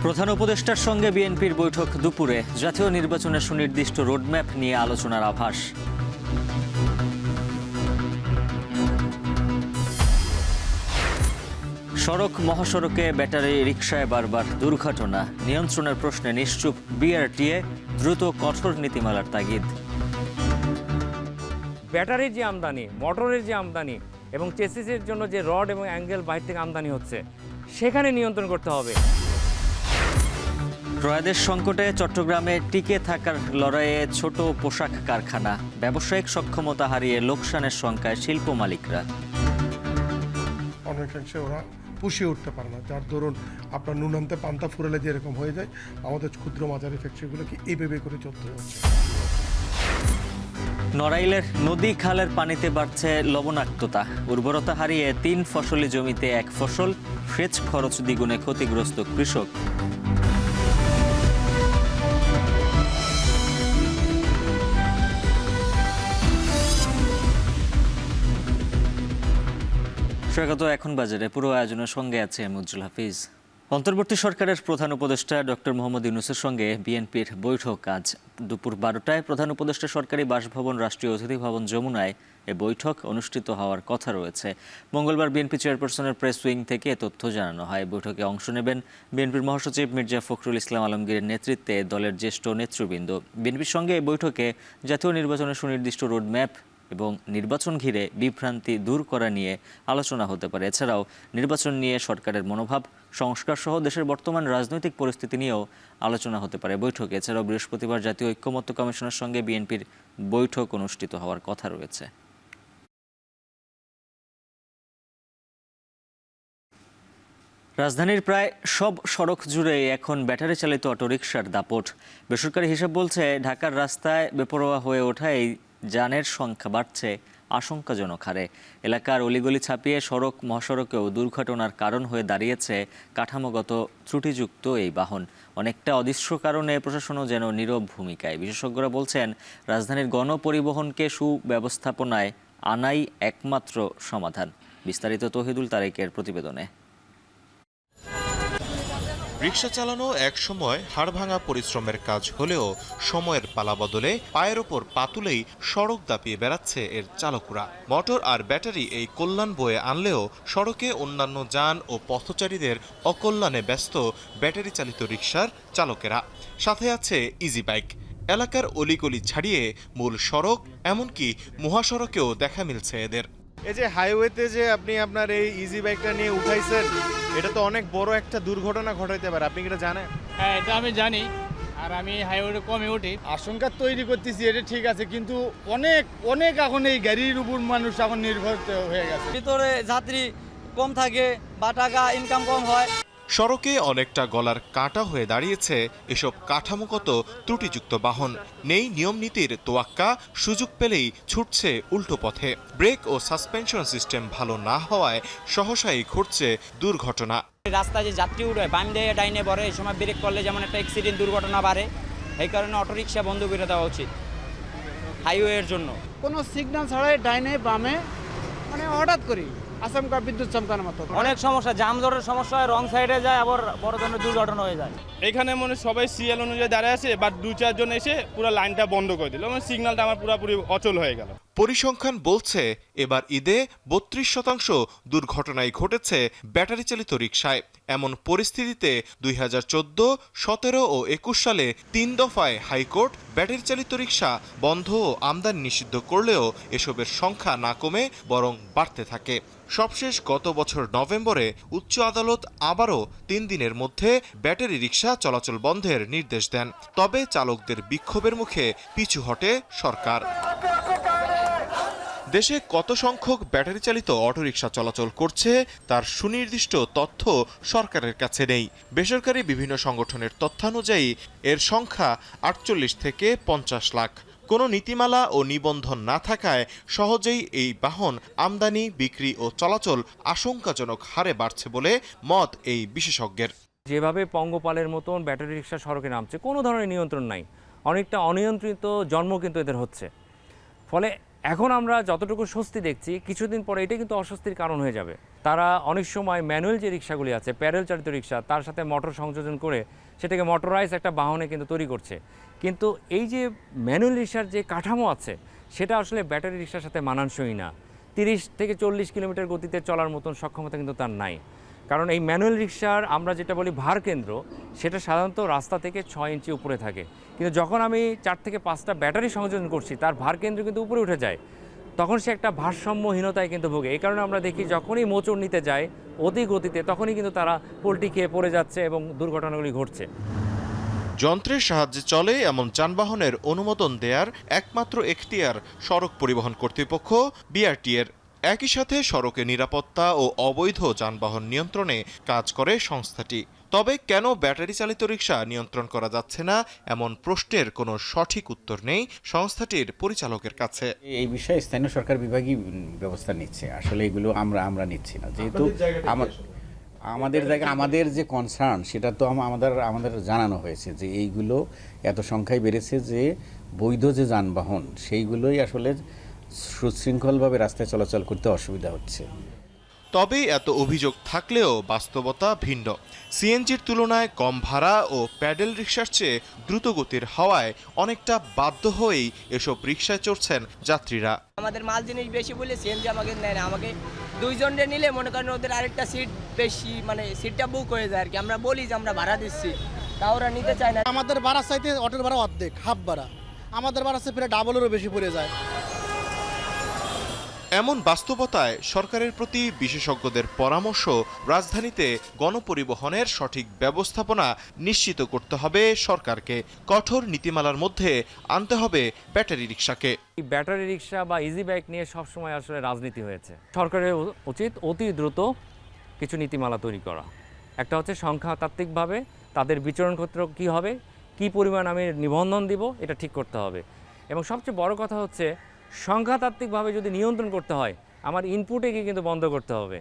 প্রধান উপদেষ্টার সঙ্গে বিএনপির বৈঠক দুপুরে। জাতীয় নির্বাচনের সুনির্দিষ্ট রোডম্যাপ নিয়ে আলোচনার আভাস। সড়ক মহাসড়কে ব্যাটারি রিকশায় বারবার দুর্ঘটনা, নিয়ন্ত্রণের প্রশ্নে নিশ্চুপ বিআরটিএ, দ্রুত কঠোর নীতিমালার তাগিদ। ব্যাটারির যে আমদানি, মোটরের যে আমদানি এবং চেসিসের জন্য যে রড এবং অ্যাঙ্গেল বাইরে থেকে আমদানি হচ্ছে, সেখানে নিয়ন্ত্রণ করতে হবে। ক্রয়াদেশ সংকটে চট্টগ্রামে টিকে থাকার লড়াইয়ে ছোট পোশাক কারখানা, ব্যবসায়িক সক্ষমতা হারিয়ে লোকসানের সংখ্যায় শিল্প মালিকরা। অনেকাংশে ওরা পুষিয়ে উঠতে পারে না, যার দরুন আপনার নুন আনতে পান্তা ফুরালে যেরকম হয়ে যায়, আমাদের ক্ষুদ্র মাঝারি ফ্যাক্টরিগুলোকে এইভাবে করে চলতে হচ্ছে। নড়াইলের নদী খালের পানিতে বাড়ছে লবণাক্ততা, উর্বরতা হারিয়ে 3 ফসলি জমিতে 1 ফসল, সেচ খরচ দ্বিগুণে ক্ষতিগ্রস্ত কৃষক। স্বাগত এখন বাজারে, পুরো আয়োজনের সঙ্গে আছে মুজ্জুল হাফিজ। অন্তর্বর্তী সরকারের প্রধান উপদেষ্টা ডক্টর মোহাম্মদ ইউনূসের সঙ্গে বিএনপির বৈঠক আজ দুপুর 12টায় প্রধান উপদেষ্টা সরকারি বাসভবন রাষ্ট্রীয় অতিথি ভবন যমুনায় এ বৈঠক অনুষ্ঠিত হওয়ার কথা রয়েছে। মঙ্গলবার বিএনপি চেয়ারপারসনের প্রেস উইং থেকে এ তথ্য জানানো হয়। বৈঠকে অংশ নেবেন বিএনপির মহাসচিব মির্জা ফখরুল ইসলাম আলমগীরের নেতৃত্বে দলের জ্যেষ্ঠ নেতৃবৃন্দ। বিএনপির সঙ্গে এই বৈঠকে জাতীয় নির্বাচনের সুনির্দিষ্ট রোডম্যাপ এবং নির্বাচন ঘিরে বিভ্রান্তি দূর করা নিয়ে আলোচনা হতে পারে। এছাড়াও নির্বাচন নিয়ে সরকারের মনোভাব, সংস্কার সহ দেশের বর্তমান রাজনৈতিক পরিস্থিতি নিয়েও আলোচনা হতে পারে বৈঠকে। এছাড়াও বৃহস্পতিবার জাতীয় ঐক্যমত্য কমিশনের সঙ্গে বিএনপির বৈঠক অনুষ্ঠিত হওয়ার কথা রয়েছে। রাজধানীর প্রায় সব সড়ক জুড়ে এখন ব্যাটারি চালিত অটোরিকশার দাপট। বেসরকারি হিসাব বলছে, ঢাকার রাস্তায় বেপরোয়া হয়ে ওঠায় যানের সংখ্যা বাড়ছে আশঙ্কাজনক হারে। এলাকার অলিগলি ছাপিয়ে সড়ক মহাসড়কেও দুর্ঘটনার কারণ হয়ে দাঁড়িয়েছে কাঠামোগত ত্রুটিযুক্ত এই বাহন। অনেকটা অদৃশ্য কারণে প্রশাসনও যেন নীরব ভূমিকায়। বিশেষজ্ঞরা বলছেন, রাজধানীর গণপরিবহনকে সুব্যবস্থাপনায় আনাই একমাত্র সমাধান। বিস্তারিত তৌহিদুল তারেকের প্রতিবেদনে। রিকশা চালানো এক সময় হাড়ভাঙা পরিশ্রমের কাজ হলেও সময়ের পালা বদলে পায়ের ওপর পা তুলেই সড়ক দাপিয়ে বেড়াচ্ছে এর চালকরা। মোটর আর ব্যাটারি এই কল্যাণ বয়ে আনলেও সড়কে অন্যান্য যান ও পথচারীদের অকল্যাণে ব্যস্ত ব্যাটারি চালিত রিকশার চালকেরা। সাথে আছে ইজি বাইক। এলাকার অলিগলি ছাড়িয়ে মূল সড়ক, এমনকি মহাসড়কেও দেখা মিলছে এদের। এই যে হাইওয়েতে যে আপনি আপনার এই ইজি বাইকটা নিয়ে উঠাইছেন, এটা তো অনেক বড় একটা দুর্ঘটনা ঘটাইতে পারে, আপনি কি এটা জানেন? হ্যাঁ, এটা আমি জানি, আর আমি হাইওয়ে কমে উঠি। আশঙ্কা তৈরি করতেছি, এটা ঠিক আছে, কিন্তু অনেক অনেক এখন এই গাড়ির উপর মানুষ এখন নির্ভর হয়ে গেছে। ভিতরে যাত্রী কম থাকে বা টাকা ইনকাম কম হয়। সড়কে অনেকটা গলার কাঁটা হয়ে দাঁড়িয়েছে এসব কাঠামোগত ত্রুটিযুক্ত বাহন। নেই নিয়ম নীতির তোয়াক্কা, সুযোগ পেলেই ছুটছে উল্টো পথে। ব্রেক ও সাসপেনশন সিস্টেম ভালো না হওয়ায় সহসাই ঘটছে দুর্ঘটনা। রাস্তায় যে যাত্রী উঠে বাম দিয়ে ডাইনে পড়ে, এই সময় ব্রেক করলে যেমন একটা অ্যাক্সিডেন্ট দুর্ঘটনা বাড়ে। এই কারণে অটোরিকশা বন্ধ করে দেওয়া উচিত হাইওয়ের জন্য। কোনো সিগন্যাল ছাড়াই ডাইনে বামে মানে হঠাৎ করি আচমকা বিদ্যুৎ চমকানোর মতো অনেক সমস্যা, জামজটের সমস্যা হয়, রং সাইডে যায়, আবার বড় ধরনের দুর্ঘটনা হয়ে যায়। এখানে মনে সবাই সিএল অনুযায়ী দাঁড়ায় আছে, বাট 2-4 জন এসে পুরো লাইনটা বন্ধ করে দিল, মানে সিগন্যালটা আমার পুরোপুরি অচল হয়ে গেল। পরিসংখ্যান বলছে, এবার ঈদে 32% দুর্ঘটনাই ঘটেছে ব্যাটারি চালিত রিকশায়। এমন পরিস্থিতিতে 2014, 17 ও 21 সালে 3 দফায় হাইকোর্ট ব্যাটারি চালিত রিকশা বন্ধ ও আমদানি নিষিদ্ধ করলেও এসবের সংখ্যা না কমে বরং বাড়তে থাকে। সবশেষ গত বছর নভেম্বরে উচ্চ আদালত আবারও 3 দিনের মধ্যে ব্যাটারি রিকশা চলাচল বন্ধের নির্দেশ দেন। তবে চালকদের বিক্ষোভের মুখে পিছু হটে সরকার। দেশে কত সংখ্যক ব্যাটারি চালিত অটোরিকশা চলাচল করছে তার সুনির্দিষ্ট তথ্য সরকারের কাছে নেই। বেসরকারি বিভিন্ন সংগঠনের তথ্যানুযায়ী এর সংখ্যা 48 থেকে 50 লাখ। কোনো নীতিমালা ও নিবন্ধন না থাকায় সহজেই এই বাহন আমদানি, বিক্রি ও চলাচল আশঙ্কাজনক হারে বাড়ছে বলে মত এই বিশেষজ্ঞের। যেভাবে পঙ্গপালের মতন ব্যাটারি রিকশা সড়কে নামছে, কোনো ধরনের নিয়ন্ত্রণ নাই, অনেকটা অনিয়ন্ত্রিত জন্ম কিন্তু এদের হচ্ছে। ফলে এখন আমরা যতটুকু স্বস্তি দেখছি, কিছুদিন পরে এটা কিন্তু অস্বস্তির কারণ হয়ে যাবে। তারা অনেক সময় ম্যানুয়াল যে রিক্সাগুলি আছে, প্যাডেল চালিত রিক্সা, তার সাথে মোটর সংযোজন করে সেটাকে মোটরাইজ একটা বাহনে কিন্তু তৈরি করছে। কিন্তু এই যে ম্যানুয়াল রিক্সার যে কাঠামো আছে সেটা আসলে ব্যাটারি রিক্সার সাথে মানানসই না। 30 থেকে 40 কিলোমিটার গতিতে চলার মতন সক্ষমতা কিন্তু তার নাই। কারণ এই ম্যানুয়াল রিক্সার আমরা যেটা বলি ভার কেন্দ্র, সেটা সাধারণত রাস্তা থেকে 6 ইঞ্চি উপরে থাকে। কিন্তু যখন আমি 4 থেকে 5টা ব্যাটারি সংযোজন করছি, তার ভার কেন্দ্র কিন্তু উপরে উঠে যায়। তখন সে একটা ভারসাম্যহীনতায় কিন্তু ভোগে। এই কারণে আমরা দেখি যখনই মোচড় নিতে যায় অতি গতিতে, তখনই কিন্তু তারা পোল্টি খেয়ে পড়ে যাচ্ছে এবং দুর্ঘটনাগুলি ঘটছে। যন্ত্রের সাহায্যে চলে এমন যানবাহনের অনুমোদন দেয়ার একমাত্র এখতিয়ার সড়ক পরিবহন কর্তৃপক্ষ বিআরটি-এর। একই সাথে সড়কে নিরাপত্তা ও অবৈধ যানবাহন নিয়ন্ত্রণে কাজ করে সংস্থাটি। তবে কেন ব্যাটারি চালিত রিক্সা নিয়ন্ত্রণ করা যাচ্ছে না, এমন প্রশ্নের কোনো সঠিক উত্তর নেই সংস্থাটির পরিচালকের কাছে। এই বিষয়ে স্থানীয় সরকার বিভাগই ব্যবস্থা নিচ্ছে। আসলে এগুলো আমরা নিচ্ছি না, যেহেতু আমাদের জায়গায় আমাদের যে কনসার্ন সেটা তো আমাদের জানানো হয়েছে যে এইগুলো এত সংখ্যায় বেড়েছে যে বৈধ যে যানবাহন সেইগুলোই আসলে সুশৃঙ্খলভাবে রাস্তায় চলাচল করতে অসুবিধা হচ্ছে। তবে এত অভিযোগ থাকলেও বাস্তবতা ভিন্ন। সিএনজির তুলনায় কম ভাড়া ও প্যাডেল রিক্সার চেয়ে দ্রুতগতির হওয়ায় অনেকটা বাধ্য হয়েই এসব রিক্সায় চড়ছেন যাত্রীরা। আমাদের মাল জিনিস বেশি বলে সিএনজি আমাকে নেয় না। আমাকে 2 জনরে নিলে মনে করেন ওদের আরেকটা সিট বেশি, মানে সিটটা বুক হয়ে যায় আর কি। আমরা বলি যে আমরা ভাড়া দিচ্ছি, তা ওরা নিতে চায় না। আমাদের ভাড়া চাইতে অটোর ভাড়া অর্ধেক, হাফ ভাড়া। আমাদের ভাড়া চাইতে প্রায় ডাবলেরও বেশি পড়ে যায়। এমন বাস্তবতায় সরকারের প্রতি বিশেষজ্ঞদের পরামর্শ, রাজধানীতে গণপরিবহনের সঠিক ব্যবস্থাপনা নিশ্চিত করতে হবে সরকারকে। কঠোর নীতিমালার মধ্যে আনতে হবে ব্যাটারি রিক্সাকে। এই ব্যাটারি রিক্সা বা ইজি বাইক নিয়ে সবসময় আসলে রাজনীতি হয়েছে। সরকারের উচিত অতি দ্রুত কিছু নীতিমালা তৈরি করা। একটা হচ্ছে সংখ্যাতাত্ত্বিকভাবে তাদের বিচরণ ক্ষেত্র কী হবে, কী পরিমাণ আমি নিবন্ধন দিব, এটা ঠিক করতে হবে। এবং সবচেয়ে বড় কথা হচ্ছে সংখ্যাতাত্ত্বিকভাবে যদি নিয়ন্ত্রণ করতে হয়, আমার ইনপুটে কিন্তু বন্ধ করতে হবে।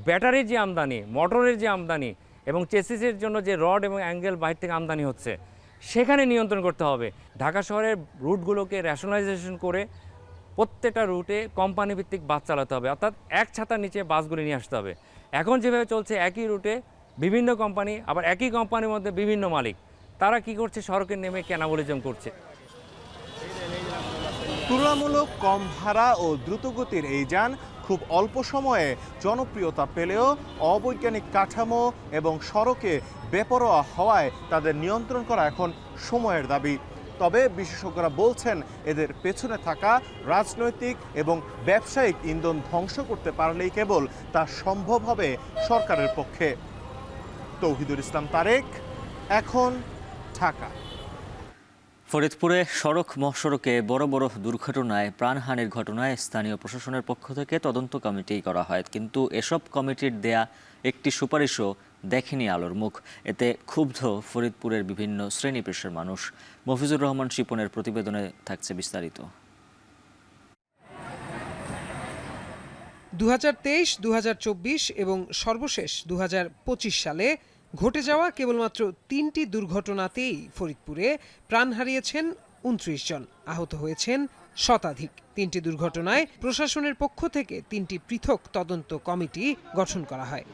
ব্যাটারির যে আমদানি, মোটরের যে আমদানি এবং চেসিসের জন্য যে রড এবং অ্যাঙ্গেল বাইরে থেকে আমদানি হচ্ছে, সেখানে নিয়ন্ত্রণ করতে হবে। ঢাকা শহরের রুটগুলোকে র্যাশনালাইজেশন করে প্রত্যেকটা রুটে কোম্পানি ভিত্তিক বাস চালাতে হবে, অর্থাৎ এক ছাতার নিচে বাসগুলি নিয়ে আসতে হবে। এখন যেভাবে চলছে একই রুটে বিভিন্ন কোম্পানি, আবার একই কোম্পানির মধ্যে বিভিন্ন মালিক, তারা কি করছে, সড়কে নেমে ক্যানাবলিজম করছে। তুলনামূলক কম ভাড়া ও দ্রুতগতির এই যান খুব অল্প সময়ে জনপ্রিয়তা পেলেও অবৈজ্ঞানিক কাঠামো এবং সড়কে বেপরোয়া হওয়ায় তাদের নিয়ন্ত্রণ করা এখন সময়ের দাবি। তবে বিশেষজ্ঞরা বলছেন এদের পেছনে থাকা রাজনৈতিক এবং ব্যবসায়িক ইন্ধন ধ্বংস করতে পারলেই কেবল তা সম্ভব হবে সরকারের পক্ষে। তৌহিদুল ইসলাম তারেক, এখন, ঢাকা। ফরিদপুরে সড়ক মহাসড়কে বড় বড় দুর্ঘটনায় প্রাণহানির ঘটনায় স্থানীয় প্রশাসনের পক্ষ থেকে তদন্ত কমিটি করা হয়, কিন্তু এসব কমিটির দেয়া একটি সুপারিশও দেখেনি আলোর মুখ। এতে ক্ষুব্ধ ফরিদপুরের বিভিন্ন শ্রেণী পেশার মানুষ। মফিজুর রহমান শিপনের প্রতিবেদনে থাকছে বিস্তারিত। 2023, 2024 এবং সর্বশেষ 2025 সালে ঘটে যাওয়া কেবলমাত্র 3টি দুর্ঘটনাতেই ফরিদপুরে প্রাণ হারিয়েছেন 29 জন, আহত হয়েছেন শতাধিক। 3টি দুর্ঘটনায় প্রশাসনের পক্ষ থেকে 3টি পৃথক তদন্ত কমিটি গঠন করা হয়।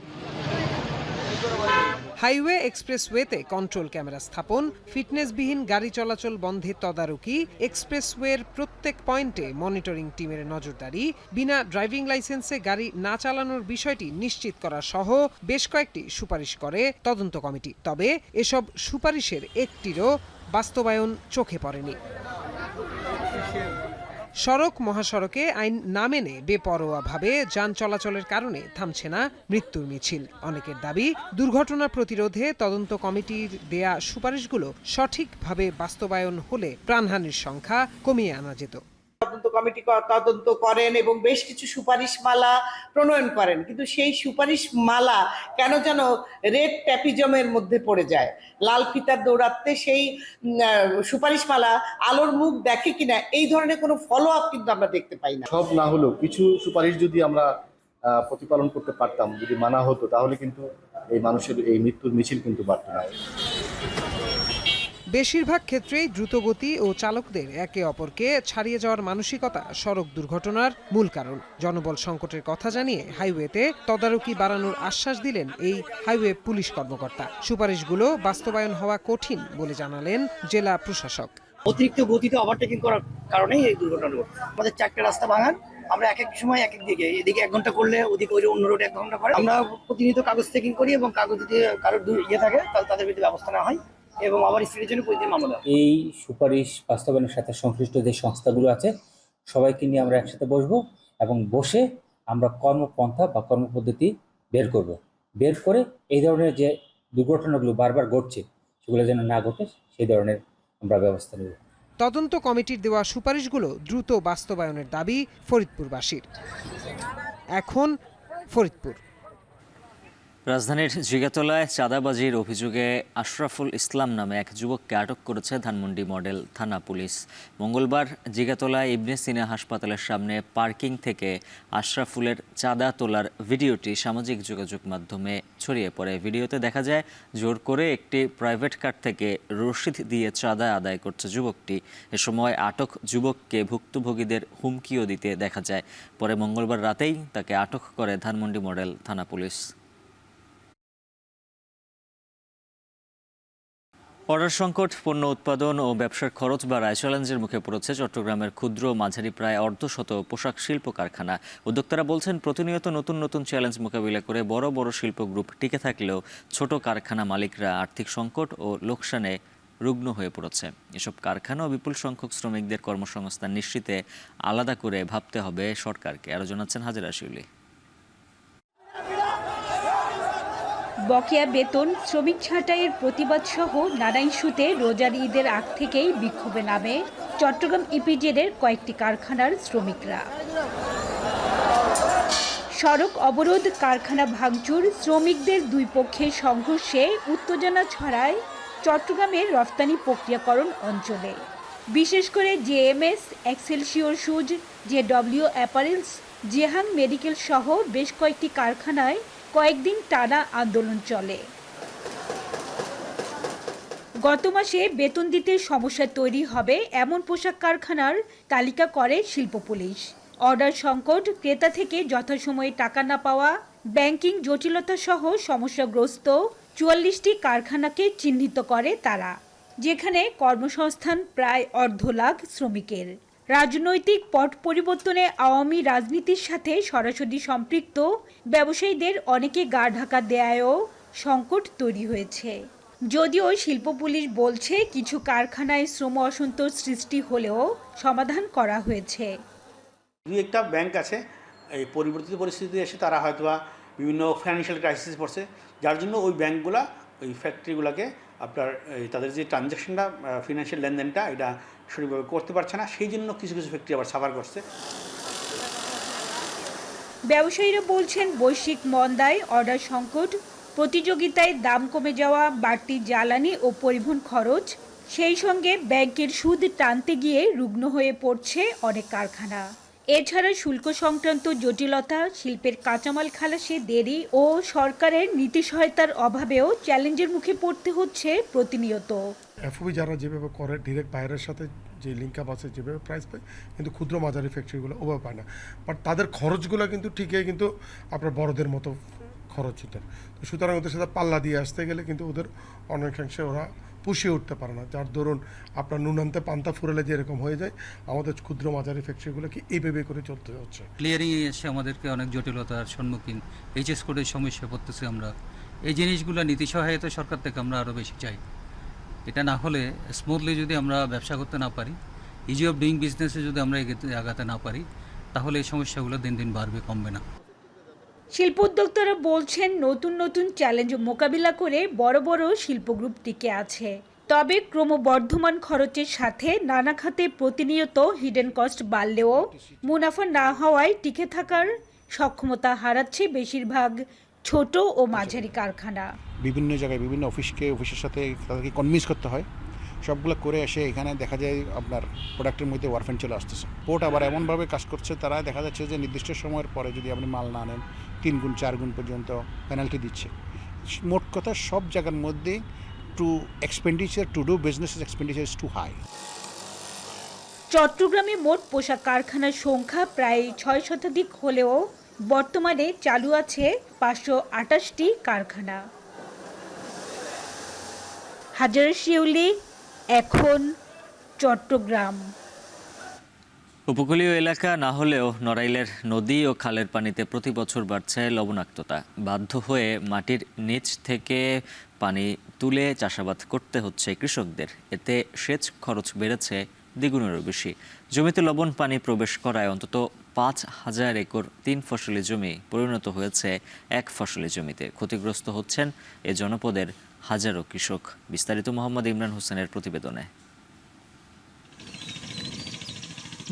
হাইওয়ে এক্সপ্রেসওয়েতে কন্ট্রোল ক্যামেরা স্থাপন, ফিটনেসবিহীন গাড়ি চলাচল বন্ধে তদারকি, এক্সপ্রেসওয়ের প্রত্যেক পয়েন্টে মনিটরিং টিমের নজরদারি, বিনা ড্রাইভিং লাইসেন্সে গাড়ি না চালানোর বিষয়টি নিশ্চিত করা সহ বেশ কয়েকটি সুপারিশ করে তদন্ত কমিটি। তবে এসব সুপারিশের একটিরও বাস্তবায়ন চোখে পড়েনি। সড়ক মহাসড়কে আইন না মেনে বেপরোয়াভাবে যান চলাচলের কারণে থামছে না মৃত্যুর মিছিল। অনেকের দাবি, দুর্ঘটনা প্রতিরোধে তদন্ত কমিটির দেয়া সুপারিশগুলো সঠিকভাবে বাস্তবায়ন হলে প্রাণহানির সংখ্যা কমিয়ে আনা যেত। তদন্ত কমিটি তদন্ত করেন এবং বেশ কিছু সুপারিশমালা প্রণয়ন করেন, কিন্তু সেই সুপারিশমালা কেন যেন রেড ট্যাপিজমের মধ্যে পড়ে যায়। লাল ফিতার দৌড়াতে সেই সুপারিশমালা আলোর মুখ দেখে কিনা এই ধরনের কোনো ফলো আপ কিন্তু আমরা দেখতে পাই না। সব না হলেও কিছু সুপারিশ যদি আমরা প্রতিপালন করতে পারতাম, যদি মানা হতো, তাহলে কিন্তু এই মানুষের এই মৃত্যুর মিছিল কিন্তু বাড়ত না। বেশিরভাগ ক্ষেত্রেই দ্রুতগতি ও চালকদের একে অপরকে ছাড়িয়ে যাওয়ার মানসিকতা সড়ক দুর্ঘটনার মূল কারণ। জনবল সংকটের কথা জানিয়ে হাইওয়েতে তদারকি বাড়ানোর আশ্বাস দিলেন এই হাইওয়ে পুলিশ কর্মকর্তা। সুপারিশগুলো বাস্তবায়ন হওয়া কঠিন বলে জানালেন জেলা প্রশাসক। অতিরিক্ত গতিতে ওভারটেকিং করার কারণেই এই দুর্ঘটনা ঘটছে। আমাদের 4টা রাস্তা ভাঙান, আমরা এক এক সময় এক এক দিকে, এদিকে 1 ঘন্টা করলে ওদিকে ওই অন্য রোডে 1 ঘন্টা করে। আমরা প্রতিনিয়ত কাগজ চেকিং করি এবং কাগজ যদি কারোর থাকে তাহলে তাদের বিরুদ্ধে ব্যবস্থা নেওয়া হয় এবং আবার স্পিডের জন্য প্রতিদিন মামলা। এই সুপারিশ বাস্তবায়নের সাথে সংশ্লিষ্ট যে সংস্থাগুলো আছে সবাইকে নিয়ে আমরা একসাথে বসবো এবং বসে আমরা কর্মপন্থা বা কর্মপদ্ধতি বের করব। বের করে এই ধরনের যে দুর্ঘটনাগুলো বারবার ঘটছে সেগুলো যেন না ঘটে সেই ধরনের আমরা ব্যবস্থা নেব। তদন্ত কমিটির দেওয়া সুপারিশগুলো দ্রুত বাস্তবায়নের দাবি ফরিদপুরবাসীর। এখন ফরিদপুর। রাজধানীর জিগাতলায় চাঁদাবাজির অভিযোগে আশরাফুল ইসলাম নামে এক যুবককে আটক করেছে ধানমন্ডি মডেল থানা পুলিশ। মঙ্গলবার জিগাতলায় ইবনে সিনা হাসপাতালের সামনে পার্কিং থেকে আশরাফুলের চাঁদা তোলার ভিডিওটি সামাজিক যোগাযোগ মাধ্যমে ছড়িয়ে পড়ে। ভিডিওতে দেখা যায় জোর করে একটি প্রাইভেট কার থেকে রসিদ দিয়ে চাঁদা আদায় করছে যুবকটি। এ সময় আটক যুবককে ভুক্তভোগীদের হুমকিও দিতে দেখা যায়। পরে মঙ্গলবার রাতেই তাকে আটক করে ধানমন্ডি মডেল থানা পুলিশ। অর্ডার সংকট, পণ্য উৎপাদন ও ব্যবসার খরচ বাড়ায় চ্যালেঞ্জের মুখে পড়েছে চট্টগ্রামের ক্ষুদ্র মাঝারি প্রায় অর্ধশত পোশাক শিল্প কারখানা। উদ্যোক্তারা বলছেন, প্রতিনিয়ত নতুন নতুন চ্যালেঞ্জ মোকাবিলা করে বড় বড় শিল্প গ্রুপ টিকে থাকলেও ছোট কারখানা মালিকরা আর্থিক সংকট ও লোকসানে রুগ্ন হয়ে পড়েছে। এসব কারখানা ও বিপুল সংখ্যক শ্রমিকদের কর্মসংস্থান নিশ্চিতে আলাদা করে ভাবতে হবে সরকারকে। আরও জানাচ্ছেন হাজেরা শিউলি। বকেয়া বেতন, শ্রমিক ছাঁটাইয়ের প্রতিবাদ সহ নানা ইস্যুতে রোজার ঈদের আগ থেকেই বিক্ষোভে নামে চট্টগ্রাম ইপিজেডের কয়েকটি কারখানার শ্রমিকরা। সড়ক অবরোধ, কারখানা ভাঙচুর, শ্রমিকদের দুই পক্ষের সংঘর্ষে উত্তেজনা ছড়ায় চট্টগ্রামের রফতানি প্রক্রিয়াকরণ অঞ্চলে। বিশেষ করে JMS, Excelsior Shoes, JW Apparels, Jehang Medical সহ বেশ কয়েকটি কারখানায় কয়েকদিন টানা আন্দোলন চলে। গত মাসে বেতন দিতে সমস্যা তৈরি হবে এমন পোশাক কারখানার তালিকা করে শিল্প পুলিশ। অর্ডার সংকট, ক্রেতা থেকে যথাসময়ে টাকা না পাওয়া, ব্যাংকিং জটিলতা সহ সমস্যাগ্রস্ত 44টি কারখানাকে চিহ্নিত করে তারা, যেখানে কর্মসংস্থান প্রায় 1.5 লাখ শ্রমিকের। রাজনৈতিক পট পরিবর্তনে আওয়ামী রাজনীতির সাথে সরাসরি সম্পৃক্ত ব্যবসায়ীদের অনেকে গা ঢাকা দেয়ায়ও সংকট তৈরি হয়েছে। যদিও শিল্প পুলিশ বলছে কিছু কারখানায় শ্রম অসন্তোষ সৃষ্টি হলেও সমাধান করা হয়েছে। দুই একটা ব্যাংক আছে এই পরিবর্তিত পরিস্থিতিতে এসে তারা হয়তোবা বিভিন্ন ফাইন্যান্সিয়াল ক্রাইসিস পড়ছে, যার জন্য ওই ব্যাংকগুলা ওই ফ্যাক্টরিগুলোকে আপনার তাদের যে ট্রানজ্যাকশনটা ফিনান্সিয়াল লেনদেনটা এটা সঠিকভাবে করতে পারছে না, সেই জন্য কিছু কিছু ফ্যাক্টরি আবার সাফার করছে। ব্যবসায়ীরা বলছেন, বৈশ্বিক মন্দায়, অর্ডার সংকট, প্রতিযোগিতায় দাম কমে যাওয়া, বাড়তি জ্বালানি ও পরিবহন খরচ, সেই সঙ্গে ব্যাংকের সুদ টানতে গিয়ে রুগ্ন হয়ে পড়ছে অনেক কারখানা। এছাড়া শুল্ক সংক্রান্ত জটিলতা, শিল্পের কাঁচামাল খালাসে দেরি ও সরকারের নীতি সহায়তার অভাবেও চ্যালেঞ্জের মুখে পড়তে হচ্ছে প্রতিনিয়ত। এফওবি যারা যেভাবে করে ডিরেক্ট বাইরের সাথে যে লিঙ্ক আপ আছে যেভাবে প্রাইস পায়, কিন্তু ক্ষুদ্র মাঝারি ফ্যাক্টরিগুলো ওভাবে পায় না। বাট তাদের খরচগুলো কিন্তু ঠিকই, কিন্তু আপনার বড়দের মতো খরচ ওটা। তো সুতরাং ওদের সাথে পাল্লা দিয়ে আসতে গেলে কিন্তু ওদের অনেকাংশে ওরা পুষিয়ে উঠতে পারে না, যার দরুন আপনার নুনান্তে পান্তা ফুরালে যেরকম হয়ে যায়, আমাদের ক্ষুদ্র মাঝারি ফ্যাক্টরিগুলোকে এইভাবে করে চলতে হচ্ছে। ক্লিয়ারিং এসে আমাদেরকে অনেক জটিলতার সম্মুখীন, এইচএস কোডের সমস্যা পড়তেছে আমরা। এই জিনিসগুলো নীতি সহায়তা সরকার থেকে আমরা আরও বেশি চাই। এটা না হলে স্মুথলি যদি আমরা ব্যবসা করতে না পারি, ইজি অফ ডুইং বিজনেসে যদি আমরা আগাতে না পারি, তাহলে এই সমস্যাগুলো দিন দিন বাড়বে, কমবে না। শিল্প উদ্যোক্তারা বলছেন, নতুন নতুন চ্যালেঞ্জ মোকাবিলা করে বড় বড় শিল্প গ্রুপ টিকে আছে। তবে ক্রমবর্ধমান খরচের সাথে নানা খাতে প্রতিনিয়ত হিডেন কস্ট বাড়লেও মুনাফা না হওয়ায় টিকে থাকার সক্ষমতা হারাচ্ছে বেশিরভাগ ছোট ও মাঝারি কারখানা। বিভিন্ন জায়গায় বিভিন্ন অফিসের সাথে তাদেরকে কনভিন্স করতে হয়, সবগুলো করে এসে এখানে দেখা যায় আপনার প্রোডাক্টের মধ্যে ওয়ারফেন চলে আসতেছে। পোর্ট আবার এমনভাবে কাজ করছে, তারা দেখা যাচ্ছে যে নির্দিষ্ট সময়ের পরে যদি আপনি মাল না নেন 3 গুণ 4 গুণ পর্যন্ত পেনাল্টি দিচ্ছে। মোট কথা সব জায়গার মধ্যেই to expenditure to do business expenditure is too high. চট্টগ্রামে মোট পোশাক কারখানার সংখ্যা প্রায় 6 শতাধিক হলেও বর্তমানে চালু আছে 528টি কারখানা। হাজার শিউলি, এখন চট্টগ্রাম। উপকূলীয় এলাকা না হলেও নড়াইলের নদী ও খালের পানিতে প্রতি বছর বাড়ছে লবণাক্ততা। বাধ্য হয়ে মাটির নিচ থেকে পানি তুলে চাষাবাদ করতে হচ্ছে কৃষকদের। এতে সেচ খরচ বেড়েছে দ্বিগুণেরও বেশি। জমিতে লবণ পানি প্রবেশ করায় অন্তত 5,000 একর 3 ফসলি জমি পরিণত হয়েছে 1 ফসলি জমিতে। ক্ষতিগ্রস্ত হচ্ছেন এ জনপদের হাজারো কৃষক। বিস্তারিত মোহাম্মদ ইমরান হোসেনের প্রতিবেদনে।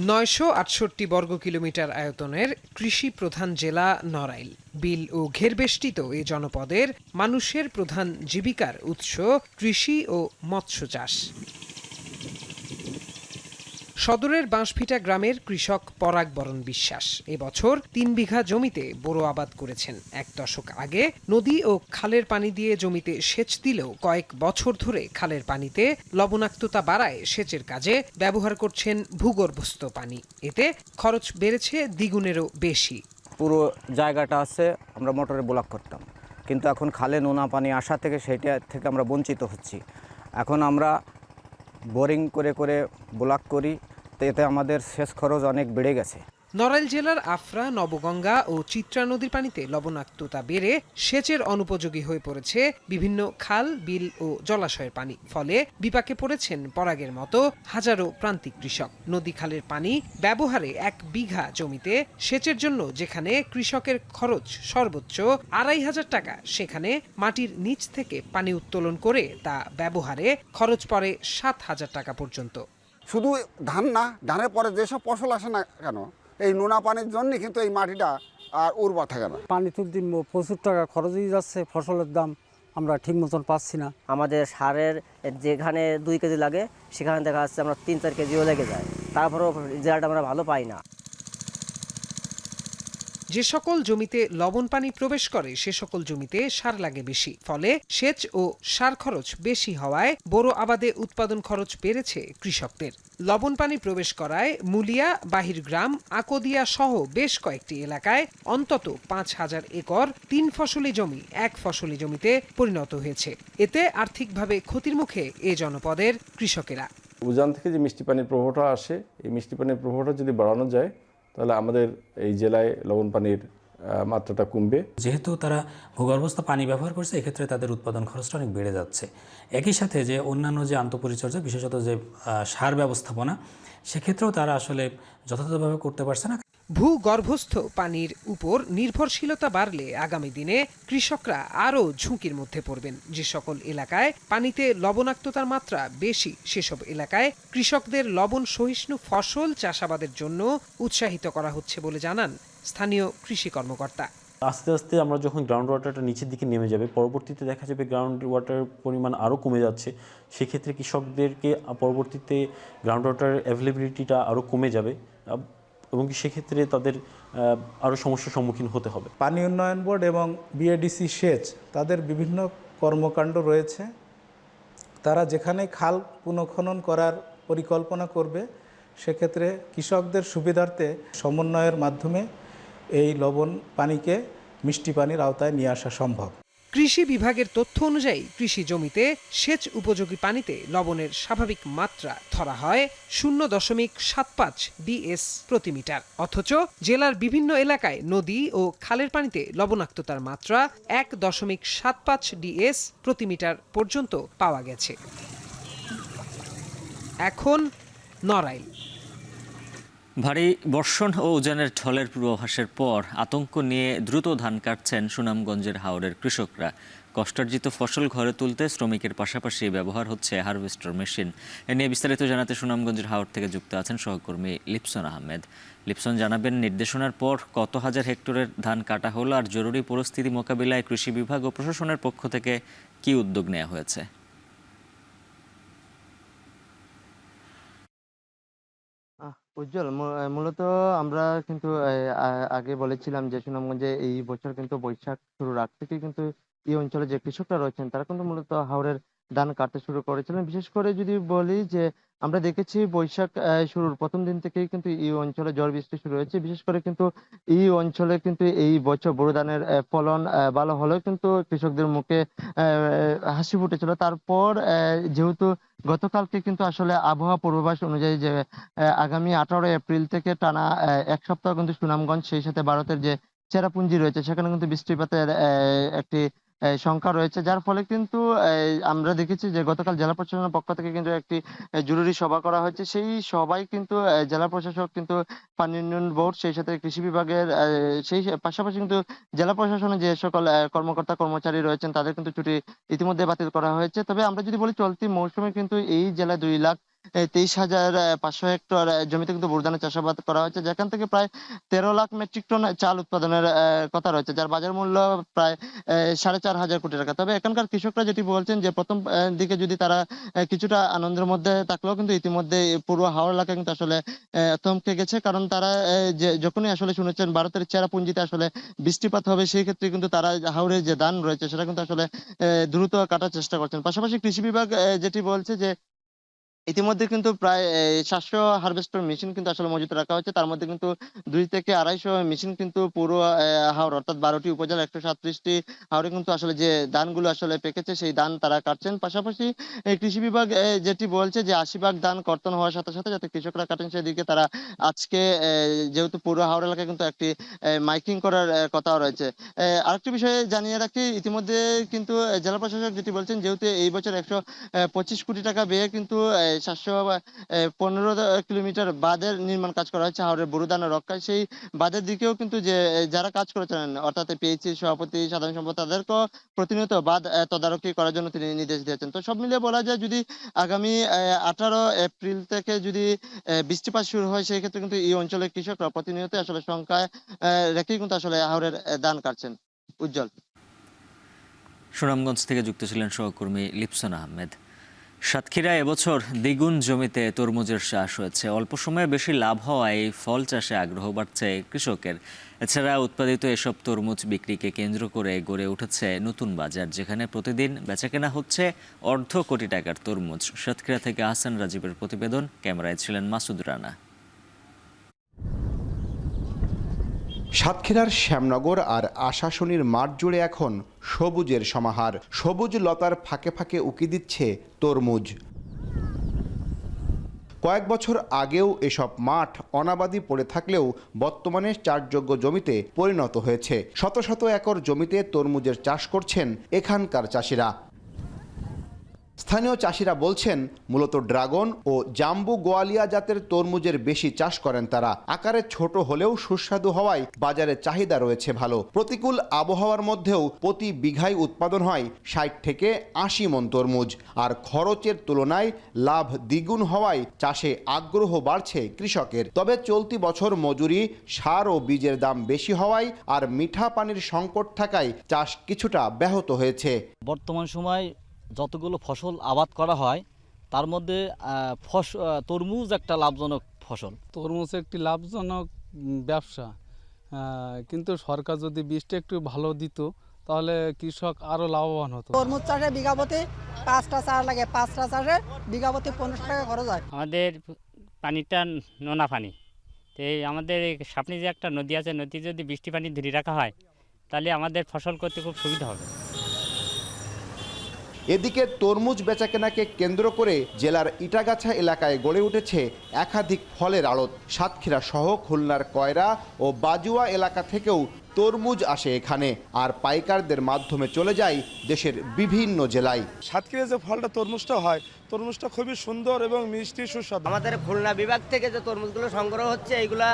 968 বর্গ কিলোমিটার আয়তনের কৃষি প্রধান জেলা নড়াইল। বিল ও ঘেরবেষ্টিত এ জনপদের মানুষের প্রধান জীবিকার উৎস কৃষি ও মৎস্য চাষ। সদরের বাঁশভিটা গ্রামের কৃষক পরাগ বরণ বিশ্বাস এবছর 3 বিঘা জমিতে বোরো আবাদ করেছেন। 1 দশক আগে নদী ও খালের পানি দিয়ে জমিতে সেচ দিলেও কয়েক বছর ধরে খালের পানিতে লবণাক্ততা বাড়ায় সেচের কাজে ব্যবহার করছেন ভূগর্ভস্থ পানি। এতে খরচ বেড়েছে দ্বিগুণেরও বেশি। পুরো জায়গাটা আছে আমরা মোটরে ব্লক করতাম, কিন্তু এখন খালে নোনা পানি আসা থেকে সেটা থেকে আমরা বঞ্চিত হচ্ছি। এখন আমরা বোরিং করে করে ব্লক করি, তো এতে আমাদের সেচ খরচ অনেক বেড়ে গেছে। নড়াইল জেলার আফরা, নবগঙ্গা ও চিত্রা নদীর পানিতে লবণাক্ততা বেড়ে সেচের অনুপযোগী হয়ে পড়েছে বিভিন্ন খাল, বিল ও জলাশয়ের পানি। ফলে বিপাকে পড়েছেন পরাগের মতো হাজারো প্রান্তিক কৃষক। নদী খালের পানি ব্যবহারে 1 বিঘা জমিতে সেচের জন্য যেখানে কৃষকের খরচ সর্বোচ্চ 2,500 টাকা, সেখানে মাটির নিচ থেকে পানি উত্তোলন করে তা ব্যবহারে খরচ পড়ে 7,000 টাকা পর্যন্ত। শুধু ধান না, ধানের পরে যেসব ফসল আসে না কেন, এই নোনা পানির জন্য কিন্তু এই মাটিটা আর উর্বর থাকে না। পানি তুলতে প্রচুর টাকা খরচ হয়ে যাচ্ছে, ফসলের দাম আমরা ঠিক মতন পাচ্ছি না। আমাদের সারের যেখানে 2 কেজি লাগে সেখানে দেখা যাচ্ছে আমরা 3-4 কেজিও লেগে যায়, তারপরেও রেজাল্ট আমরা ভালো পাই না। যে সকল জমিতে লবণ পানি প্রবেশ করে সে সকল জমিতে সার লাগে বেশি। ফলে সেচ ও সার খরচ বেশি হওয়ায় বোরো আবাদে উৎপাদন খরচ বেড়েছে কৃষকদের। লবণ পানি প্রবেশ করায় মুলিয়া, বাহিরগ্রাম, আকদিয়া সহ বেশ কয়েকটি এলাকায় অন্তত 5,000 একর 3 ফসলি জমি 1 ফসলি জমিতে পরিণত হয়েছে। এতে আর্থিকভাবে ক্ষতির মুখে এ জনপদের কৃষকেরা। উজান থেকে যে মিষ্টি পানির প্রবাহটা আসে, এই মিষ্টি পানির প্রবাহটা যদি বাড়ানো যায় তাহলে আমাদের এই জেলায় লবণ পানির মাত্রাটা কমবে। যেহেতু তারা ভূগর্ভস্থ পানি ব্যবহার করছে, এক্ষেত্রে তাদের উৎপাদন খরচটা অনেক বেড়ে যাচ্ছে। একই সাথে যে অন্যান্য যে আন্তঃপরিচর্যা, বিশেষত যে সার ব্যবস্থাপনা, সেক্ষেত্রেও তারা আসলে যথাযথভাবে করতে পারছে না। ভূগর্ভস্থ পানির উপর নির্ভরশীলতা বাড়লে আগামী দিনে কৃষকরা আরও ঝুঁকির মধ্যে পড়বেন। যে সকল এলাকায় পানিতে লবণাক্ততার মাত্রা বেশি, সেসব এলাকায় কৃষকদের লবণ সহিষ্ণু ফসল চাষাবাদের জন্য উৎসাহিত করা হচ্ছে বলে জানান স্থানীয় কৃষি কর্মকর্তা। আস্তে আস্তে আমরা যখন গ্রাউন্ড ওয়াটারটা নিচের দিকে নেমে যাবে, পরবর্তীতে দেখা যাবে গ্রাউন্ড ওয়াটারের পরিমাণ আরও কমে যাচ্ছে। সেক্ষেত্রে কৃষকদেরকে পরবর্তীতে গ্রাউন্ড ওয়াটারের অ্যাভেলেবিলিটিটা আরও কমে যাবে এবং সেক্ষেত্রে তাদের আরও সমস্যার সম্মুখীন হতে হবে। পানি উন্নয়ন বোর্ড এবং বিএডিসি সেচ তাদের বিভিন্ন কর্মকাণ্ড রয়েছে। তারা যেখানে খাল পুনঃখনন করার পরিকল্পনা করবে, সেক্ষেত্রে কৃষকদের সুবিধার্থে সমন্বয়ের মাধ্যমে এই লবণ পানিকে মিষ্টি পানির আওতায় নিয়ে আসা সম্ভব। কৃষি বিভাগের তথ্য অনুযায়ী কৃষি জমিতে সেচ উপযোগী পানিতে লবণের স্বাভাবিক মাত্রা ধরা হয় 0.75 ডিএস প্রতি মিটার। অথচ জেলার বিভিন্ন এলাকায় নদী ও খালের পানিতে লবণাক্ততার মাত্রা 1.75 ডিএস প্রতি মিটার পর্যন্ত পাওয়া গেছে। এখন নড়াইল। ভারী বর্ষণ ও উজানের ঢলের পূর্বাভাসের পর আতঙ্ক নিয়ে দ্রুত ধান কাটছেন সুনামগঞ্জের হাওরের কৃষকরা। কষ্টার্জিত ফসল ঘরে তুলতে শ্রমিকের পাশাপাশি ব্যবহার হচ্ছে হারভেস্টার মেশিন। এ নিয়ে বিস্তারিত জানাতে সুনামগঞ্জের হাওর থেকে যুক্ত আছেন সহকর্মী লিপসন আহমেদ। লিপসন, জানাবেন নির্দেশনার পর কত হাজার হেক্টরের ধান কাটা হলো, আর জরুরি পরিস্থিতি মোকাবিলায় কৃষি বিভাগ ও প্রশাসনের পক্ষ থেকে কী উদ্যোগ নেওয়া হয়েছে? উজ্জ্বল, মূলত আমরা কিন্তু আগে বলেছিলাম যে সুনামগঞ্জে এই বছর কিন্তু বৈশাখ শুরুর আগ থেকে কিন্তু এই অঞ্চলে যে কৃষকরা রয়েছেন তারা কিন্তু মূলত হাওরের ধান কাটতে শুরু করেছিলেন। বিশেষ করে যদি বলি যে আমরা দেখেছি বৈশাখ শুরুর প্রথম দিন থেকেই কিন্তু এই অঞ্চলে ঝড় বৃষ্টি শুরু হয়েছে। বিশেষ করে কিন্তু এই অঞ্চলে কিন্তু এই বছর বোরো ধানের ফলন ভালো হলেও কিন্তু কৃষকদের মুখে হাসি ফুটেছিল। তারপর যেহেতু গতকালকে কিন্তু আসলে আবহাওয়া পূর্বাভাস অনুযায়ী যে আগামী 18 এপ্রিল থেকে টানা 1 সপ্তাহ কিন্তু সুনামগঞ্জ সেই সাথে ভারতের যে চেরাপুঞ্জি রয়েছে সেখানে কিন্তু বৃষ্টিপাতের একটি সংখ্যা রয়েছে, যার ফলে কিন্তু আমরা দেখেছি যে গতকাল জেলা প্রশাসনের পক্ষ থেকে কিন্তু একটি জরুরি সভা করা হয়েছে। সেই সভায় কিন্তু জেলা প্রশাসক কিন্তু পানি উন্নয়ন বোর্ড সেই সাথে কৃষি বিভাগের সেই পাশাপাশি কিন্তু জেলা প্রশাসনে যে সকল কর্মকর্তা কর্মচারী রয়েছেন তাদের কিন্তু ছুটি ইতিমধ্যে বাতিল করা হয়েছে। তবে আমরা যদি বলি চলতি মৌসুমে কিন্তু এই জেলায় 2,23,500 হেক্টর জমিতে কিন্তু বোরো ধানের চাষাবাদ করা হয়েছে, যেখান থেকে প্রায় 13 লাখ মেট্রিক টন চাল উৎপাদনের কথা রয়েছে, যার বাজার মূল্য প্রায় 4,500 কোটি টাকা। তবে এখানকার কৃষকরা যেটি বলছেন যে প্রথম দিকে যদি তারা কিছুটা আনন্দের মধ্যে থাকলেও কিন্তু ইতিমধ্যে পূর্ব হাওড় এলাকা কিন্তু আসলে থমকে গেছে, কারণ তারা যখনই আসলে শুনেছেন ভারতের চেরাপুঞ্জিতে আসলে বৃষ্টিপাত হবে সেই ক্ষেত্রে কিন্তু তারা হাওড়ের যে ধান রয়েছে সেটা কিন্তু আসলে দ্রুত কাটার চেষ্টা করছেন। পাশাপাশি কৃষি বিভাগ যেটি বলছে যে ইতিমধ্যে কিন্তু প্রায় 700 হারভেস্টর মেশিন কিন্তু আসলে মজুত রাখা হয়েছে, তার মধ্যে কিন্তু 2 থেকে 250 মেশিন কিন্তু পুরো হাওড় অর্থাৎ 12টি উপজেলা 137টি হাওড়ে কিন্তু আসলে যে ধানগুলো আসলে পেকেছে সেই ধান তারা কাটছেন। পাশাপাশি কৃষি বিভাগ যেটি বলছে যে 80 ভাগ ধান কর্তন হওয়ার সাথে সাথে যাতে কৃষকরা কাটেন সেদিকে তারা আজকে যেহেতু পুরো হাওড় এলাকায় কিন্তু একটি মাইকিং করার কথা রয়েছে। আরেকটি বিষয়ে জানিয়ে রাখি, ইতিমধ্যে কিন্তু জেলা প্রশাসক যেটি বলছেন যেহেতু এই বছর 125 কোটি টাকা ব্যয়ে কিন্তু 715 কিলোমিটার বাঁধের নির্মাণ কাজ করা হয়েছে হাওড়ের বোরো ধান রক্ষায়, সেই বাঁধের দিকেও কিন্তু যে যারা কাজ করেছেন অর্থাৎ পিএইচসি সভাপতি সাধারণ সম্পাদক তাদেরকেও প্রতিনিয়ত বাঁধ তদারকি করার জন্য তিনি নির্দেশ দিয়েছেন। তো সব মিলিয়ে বলা যায় যদি আগামী 18 এপ্রিল থেকে যদি বৃষ্টিপাত শুরু হয় সেই ক্ষেত্রে কিন্তু এই অঞ্চলের কৃষকরা প্রতিনিয়ত আসলে সংখ্যায় রেখেই কিন্তু আসলে হাওড়ের ধান কাটছেন। উজ্জ্বল। সুনামগঞ্জ থেকে যুক্ত ছিলেন সহকর্মী লিপসন আহমেদ। সাতক্ষীরায় এবছর দ্বিগুণ জমিতে তরমুজের চাষ হয়েছে। অল্প সময়ে বেশি লাভ হওয়ায় এই ফল চাষে আগ্রহ বাড়ছে কৃষকের। এছাড়া উৎপাদিত এসব তরমুজ বিক্রিকে কেন্দ্র করে গড়ে উঠেছে নতুন বাজার, যেখানে প্রতিদিন বেচাকেনা হচ্ছে 1.5 কোটি টাকার তরমুজ। সাতক্ষীরা থেকে আহসান রাজীবের প্রতিবেদন, ক্যামেরায় ছিলেন মাসুদ রানা। সাতক্ষীরার শ্যামনগর আর আশাশুনির মাঠ জুড়ে এখন সবুজের সমাহার। সবুজ লতার ফাঁকে ফাঁকে উকি দিচ্ছে তরমুজ। কয়েক বছর আগেও এসব মাঠ অনাবাদি পড়ে থাকলেও বর্তমানে চাষযোগ্য জমিতে পরিণত হয়েছে। শত শত একর জমিতে তরমুজের চাষ করছেন এখানকার চাষিরা। স্থানীয় চাষিরা বলছেন মূলত ড্রাগন ও জাম্বু গোয়ালিয়া জাতের তরমুজের বেশি চাষ করেন তারা। আকারে ছোট হলেও সুস্বাদু হওয়ায় বাজারে চাহিদা রয়েছে ভালো। প্রতিকূল আবহাওয়ার মধ্যেও প্রতি বিঘায় উৎপাদন হয় 60 থেকে 80 মণ তরমুজ। আর খরচের তুলনায় লাভ দ্বিগুণ হওয়ায় চাষে আগ্রহ বাড়ছে কৃষকের। তবে চলতি বছর মজুরি, সার ও বীজের দাম বেশি হওয়ায় আর মিঠা পানির সংকট থাকায় চাষ কিছুটা ব্যাহত হয়েছে। বর্তমান সময় যতগুলো ফসল আবাদ করা হয় তার মধ্যে তরমুজ একটা লাভজনক ফসল। তরমুজ একটি লাভজনক ব্যবসা, কিন্তু সরকার যদি বীজটা একটু ভালো দিত তাহলে কৃষক আরও লাভবান হতো। তরমুজ চাষে বিঘা প্রতি 5টা চাষ লাগে, 5টা চাষে বিঘা প্রতি 1500 টাকা খরচ হয়। আমাদের পানিটা নোনা পানি, তো আমাদের সামনে যে একটা নদী আছে, নদী যদি বৃষ্টি পানি ধরে রাখা হয় তাহলে আমাদের ফসল করতে খুব সুবিধা হবে। এদিকে তরমুজ বেচাকেনাকে কেন্দ্র করে জেলার ইটাগাছা এলাকায় গড়ে উঠেছে একাধিক ফলের আড়ত। সাতক্ষীরা সহ খুলনার কয়রা ও বাজুয়া এলাকা থেকেও তরমুজ আসে এখানে, আর পাইকারদের মাধ্যমে চলে যায় দেশের বিভিন্ন জেলায়। সাতক্ষীরা যে ফলটা তরমুজটা হয়, তরমুজটা খুবই সুন্দর এবং মিষ্টি সুস্বাদু। আমাদের খুলনা বিভাগ থেকে যে তরমুজগুলো সংগ্রহ হচ্ছে এইগুলা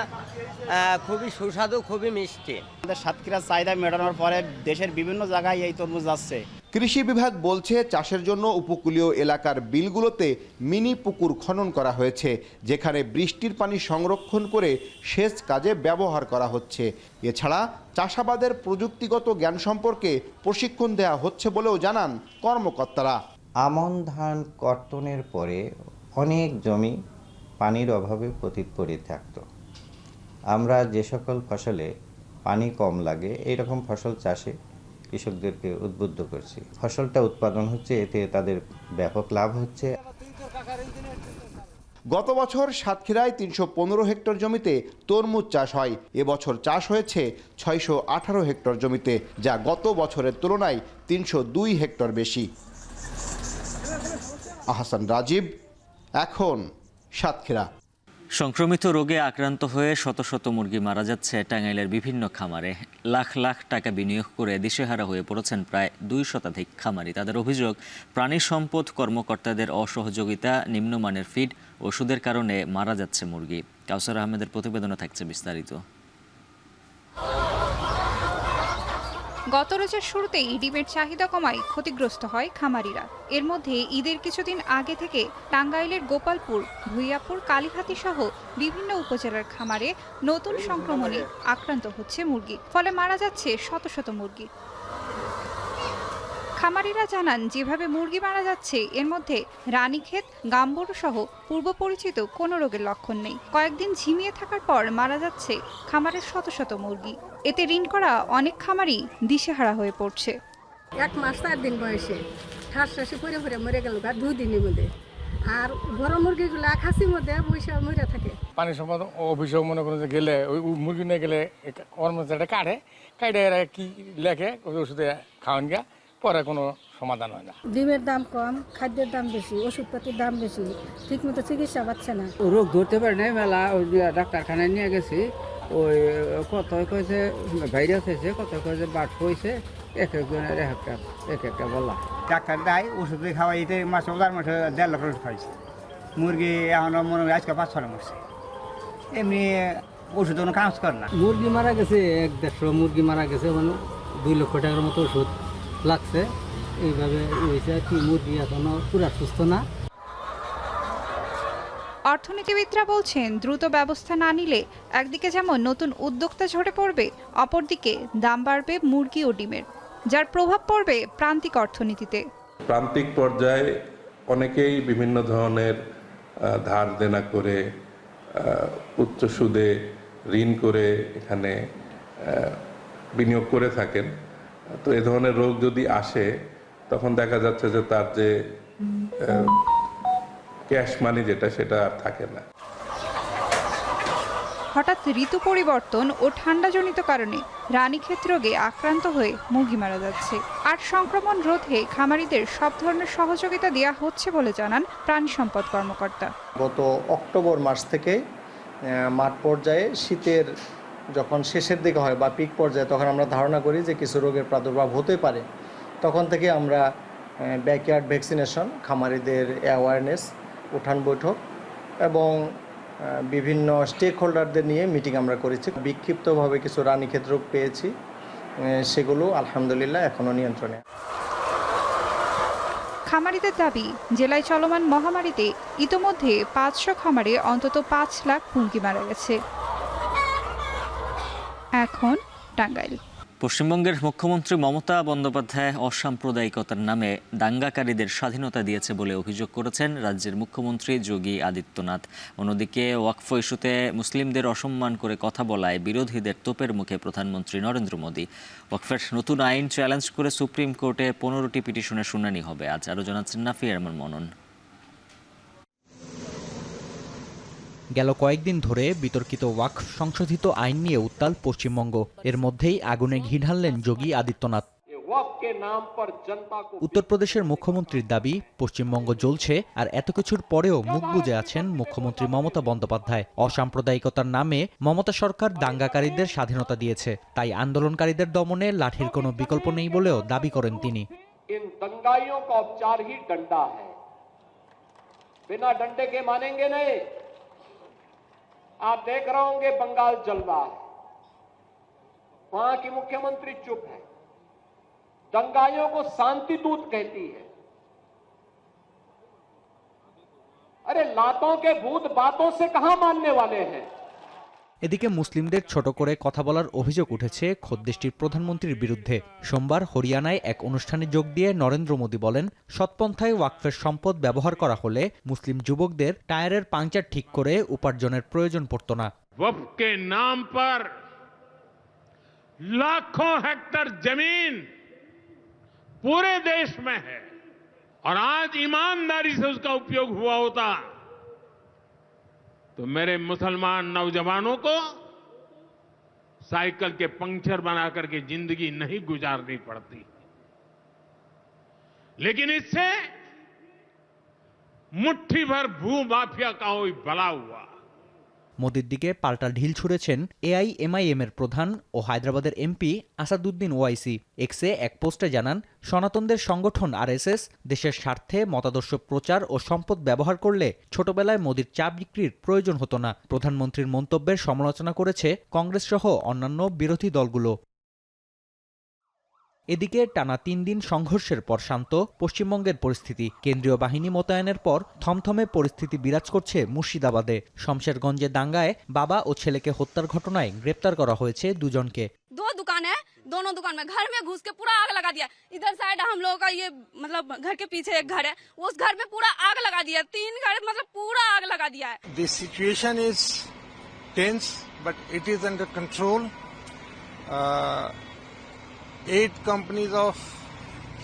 খুবই সুস্বাদু, খুবই মিষ্টি। আমাদের সাতক্ষীরার চাহিদা মেটানোর পরে দেশের বিভিন্ন জায়গায় এই তরমুজ যাচ্ছে। কৃষি বিভাগ বলছে চাষের জন্য উপকূলীয় এলাকার বিলগুলোতে মিনি পুকুর খনন করা হয়েছে, যেখানে বৃষ্টির পানি সংরক্ষণ করে সেচ কাজে ব্যবহার করা হচ্ছে। এছাড়া চাষাবাদের প্রযুক্তিগত জ্ঞান সম্পর্কে প্রশিক্ষণ দেওয়া হচ্ছে বলেও জানান কর্মকর্তারা। আমন ধান কর্তনের পরে অনেক জমি পানির অভাবে পতিত পড়ে থাকত। আমরা যে সকল ফসলে পানি কম লাগে এইরকম ফসল চাষে কৃষকদেরকে উদ্বুদ্ধ করছি। ফসলটা উৎপাদন হচ্ছে, এতে তাদের ব্যাপক লাভ হচ্ছে। গত বছর সাতক্ষীরায় ৩১৫ হেক্টর জমিতে তরমুজ চাষ হয়। এবছর চাষ হয়েছে ৬১৮ হেক্টর জমিতে, যা গত বছরের তুলনায় ৩০২ হেক্টর বেশি। আহসান রাজীব, এখন সাতক্ষীরা। সংক্রমিত রোগে আক্রান্ত হয়ে শত শত মুরগি মারা যাচ্ছে টাঙ্গাইলের বিভিন্ন খামারে। লাখ লাখ টাকা বিনিয়োগ করে দিশেহারা হয়ে পড়েছেন প্রায় ২ শতাধিক খামারি। তাদের অভিযোগ, প্রাণী সম্পদ কর্মকর্তাদের অসহযোগিতা, নিম্নমানের ফিড, ওষুধের কারণে মারা যাচ্ছে মুরগি। কাউসার আহমেদের প্রতিবেদনে থাকছে বিস্তারিত। গত রোজার শুরুতেই ডিমের চাহিদা কমায় ক্ষতিগ্রস্ত হয় খামারিরা। এর মধ্যে ঈদের কিছুদিন আগে থেকে টাঙ্গাইলের গোপালপুর, ভুইয়াপুর, কালীহাতি সহ বিভিন্ন উপজেলার খামারে নতুন সংক্রমণে আক্রান্ত হচ্ছে মুরগি, ফলে মারা যাচ্ছে শত শত মুরগি। খামারিরা জানান, যেভাবে মুরগি মারা যাচ্ছে এর মধ্যে রানীক্ষেত, গাম্বরু সহ পূর্ব পরিচিত কোনো রোগের লক্ষণ নেই। কয়েকদিন ঝিমিয়ে থাকার পর মারা যাচ্ছে খামারের শত শত মুরগি। এতে ঋণ করা অনেক খামারই দিশেহারা হয়ে পড়ছে। 1 মাস 4 দিন বয়সে ঠাসঠাসি পরে পরে মরে গেল 2 দিনের মধ্যে। আর বড় মুরগিগুলো খাসির মধ্যে বসে মরে থাকে। পানি সম্পদ অফিসে মনে করেন যে গেলে ওই মুরগি নিয়ে গেলে কর্মচারীটা কাটে এরা কি লেখে ওই ওষুধে খাওয়ান গা, পরে কোনো সমাধান হয় না। ডিমের দাম কম, খাদ্যের দাম বেশি, ওষুধপাতির দাম বেশি, ঠিকমতো চিকিৎসা পাচ্ছে না। রোগ ধরতে পারে না, মেলা ওই ডাক্তারখানায় নিয়ে গেছি, ওই কত কয়েছে ভাইরাস হয়েছে, কত কয়েছে বাট হয়েছে, এক একজনের এক একটা বলা। ডাক্তার দেয় ওষুধ খাওয়াইতে মাসে 1.5 লাখ ওষুধ খাইছে। মুরগি এখনো মনে হয় আজকে 5-6 মরছে। এমনি ওষুধ কোনো কাজ করে না। মুরগি মারা গেছে 1-1.5 মুরগি মারা গেছে, মানে 2 লক্ষ টাকার মতো ওষুধ লাগছে। এইভাবে হয়েছে কি মুরগি এখনো পুরা সুস্থ না। অর্থনীতিবিদরা বলছেন, দ্রুত ব্যবস্থা না নিলে একদিকে যেমন নতুন উদ্যোক্তা ঝরে পড়বে, অপরদিকে দাম বাড়বে মুরগি ও ডিমের, যার প্রভাব পড়বে প্রান্তিক অর্থনীতিতে। প্রান্তিক পর্যায়ে অনেকেই বিভিন্ন ধরনের ধার দেনা করে, উচ্চ সুদে ঋণ করে এখানে বিনিয়োগ করে থাকেন। তো এ ধরনের রোগ যদি আসে, তখন দেখা যাচ্ছে যে তার যে ক্যাশ মানি যেটা, সেটা আর থাকে না। হঠাৎ ঋতু পরিবর্তন ও ঠান্ডাজনিত কারণে রানীক্ষেত রোগে আক্রান্ত হয়ে মুরগি মারা যাচ্ছে। আর সংক্রমণ রোধে খামারিদের সব ধরনের সহযোগিতা দেওয়া হচ্ছে বলে জানান প্রাণী সম্পদ কর্মকর্তা। গত অক্টোবর মাস থেকে মাঠ পর্যায়ে শীতের যখন শেষের দিকে হয় বা পিক পর্যায়ে, তখন আমরা ধারণা করি যে কিছু রোগের প্রাদুর্ভাব হতে পারে। তখন থেকে আমরা ব্যাকয়ার্ড ভ্যাকসিনেশন, খামারিদের অ্যাওয়ারনেস, উঠান বৈঠক এবং বিভিন্ন স্টেক হোল্ডারদের নিয়ে মিটিং আমরা করেছি। বিক্ষিপ্তভাবে কিছু রানীক্ষেত রোগ পেয়েছি, সেগুলো আলহামদুলিল্লাহ এখনও নিয়ন্ত্রণে। খামারিদের দাবি, জেলায় চলমান মহামারীতে ইতোমধ্যে 500 খামারে অন্তত 5 লাখ মুরগি মারা গেছে। এখন টাঙ্গাইল। পশ্চিমবঙ্গের মুখ্যমন্ত্রী মমতা বন্দ্যোপাধ্যায় অসাম্প্রদায়িকতার নামে দাঙ্গাকারীদের স্বাধীনতা দিয়েছে বলে অভিযোগ করেছেন রাজ্যের মুখ্যমন্ত্রী যোগী আদিত্যনাথ। অন্যদিকে ওয়াকফ ইস্যুতে মুসলিমদের অসম্মান করে কথা বলায় বিরোধীদের তোপের মুখে প্রধানমন্ত্রী নরেন্দ্র মোদী। ওয়াকফের নতুন আইন চ্যালেঞ্জ করে সুপ্রিম কোর্টে 15টি পিটিশনের শুনানি হবে আজ। আরও জানাচ্ছেন নাফি আরমান মনন। গেল কয়েকদিন ধরে বিতর্কিত ওয়াকফ সংশোধিত আইন নিয়ে উত্তাল পশ্চিমবঙ্গ। এর মধ্যেই আগুনে ঘি ঢাললেন যোগী আদিত্যনাথ। উত্তরপ্রদেশের মুখ্যমন্ত্রীর দাবি, পশ্চিমবঙ্গ জ্বলছে, আর এত কিছুর পরেও মুখ বুজে আছেন মুখ্যমন্ত্রী মমতা বন্দ্যোপাধ্যায়। অসাম্প্রদায়িকতার নামে মমতা সরকার দাঙ্গাকারীদের স্বাধীনতা দিয়েছে, তাই আন্দোলনকারীদের দমনে লাঠির কোনো বিকল্প নেই বলেও দাবি করেন তিনি। आप देख रहे होंगे बंगाल जल रहा है, वहां की मुख्यमंत्री चुप है, दंगाइयों को शांति दूत कहती है। अरे लातों के भूत बातों से कहां मानने वाले हैं। এদিকে মুসলিমদের ছোট করে কথা বলার অভিযোগ উঠেছে খোদ দেশটির প্রধানমন্ত্রীর বিরুদ্ধে। সোমবার হরিয়ানায় এক অনুষ্ঠানে যোগ দিয়ে নরেন্দ্র মোদী বলেন, সৎপন্থায় ওয়াকফের সম্পদ ব্যবহার করা হলে মুসলিম যুবকদের টায়ারের পাংচার ঠিক করে উপার্জনের প্রয়োজন পড়তো না। वक्फ के नाम पर लाखों हेक्टेयर जमीन पूरे देश में है और आज ईमानदारी से उसका उपयोग हुआ होता तो मेरे मुसलमान नौजवानों को साइकिल के पंक्चर बना करके जिंदगी नहीं गुजारनी पड़ती। लेकिन इससे मुट्ठी भर भू माफिया का कोई भला हुआ। মোদির দিকে পাল্টা ঢিল ছুড়েছেন এআইএমআইএম এর প্রধান ও হায়দ্রাবাদের এমপি আসাদুদ্দিন ওয়াইসি। এক্সে এক পোস্টে জানান, সনাতনদের সংগঠন আরএসএস দেশের স্বার্থে মতাদর্শ প্রচার ও সম্পদ ব্যবহার করলে ছোটবেলায় মোদির চা বিক্রির প্রয়োজন হতো না। প্রধানমন্ত্রীর মন্তব্যের সমালোচনা করেছে কংগ্রেস সহ অন্যান্য বিরোধী দলগুলো। এদিকে টানা ৩ দিন সংঘর্ষের পর শান্ত পশ্চিমবঙ্গের পরিস্থিতি। কেন্দ্রীয় বাহিনী মোতায়েনের পর থমথমে পরিস্থিতি বিরাজ করছে মুর্শিদাবাদে। শমশেরগঞ্জে দাঙ্গায় বাবা ও ছেলেকে হত্যার ঘটনায় গ্রেপ্তার করা হয়েছে দুজনকে। दो दुकान है, दोनों दुकान में घर में घुस के पूरा आग लगा दिया। इधर साइड हम लोगों का ये मतलब घर के पीछे एक घर है, उस घर में पूरा आग लगा दिया। 3 घर मतलब पूरा आग लगा दिया है। The situation is tense, but it is under control. 8 companies of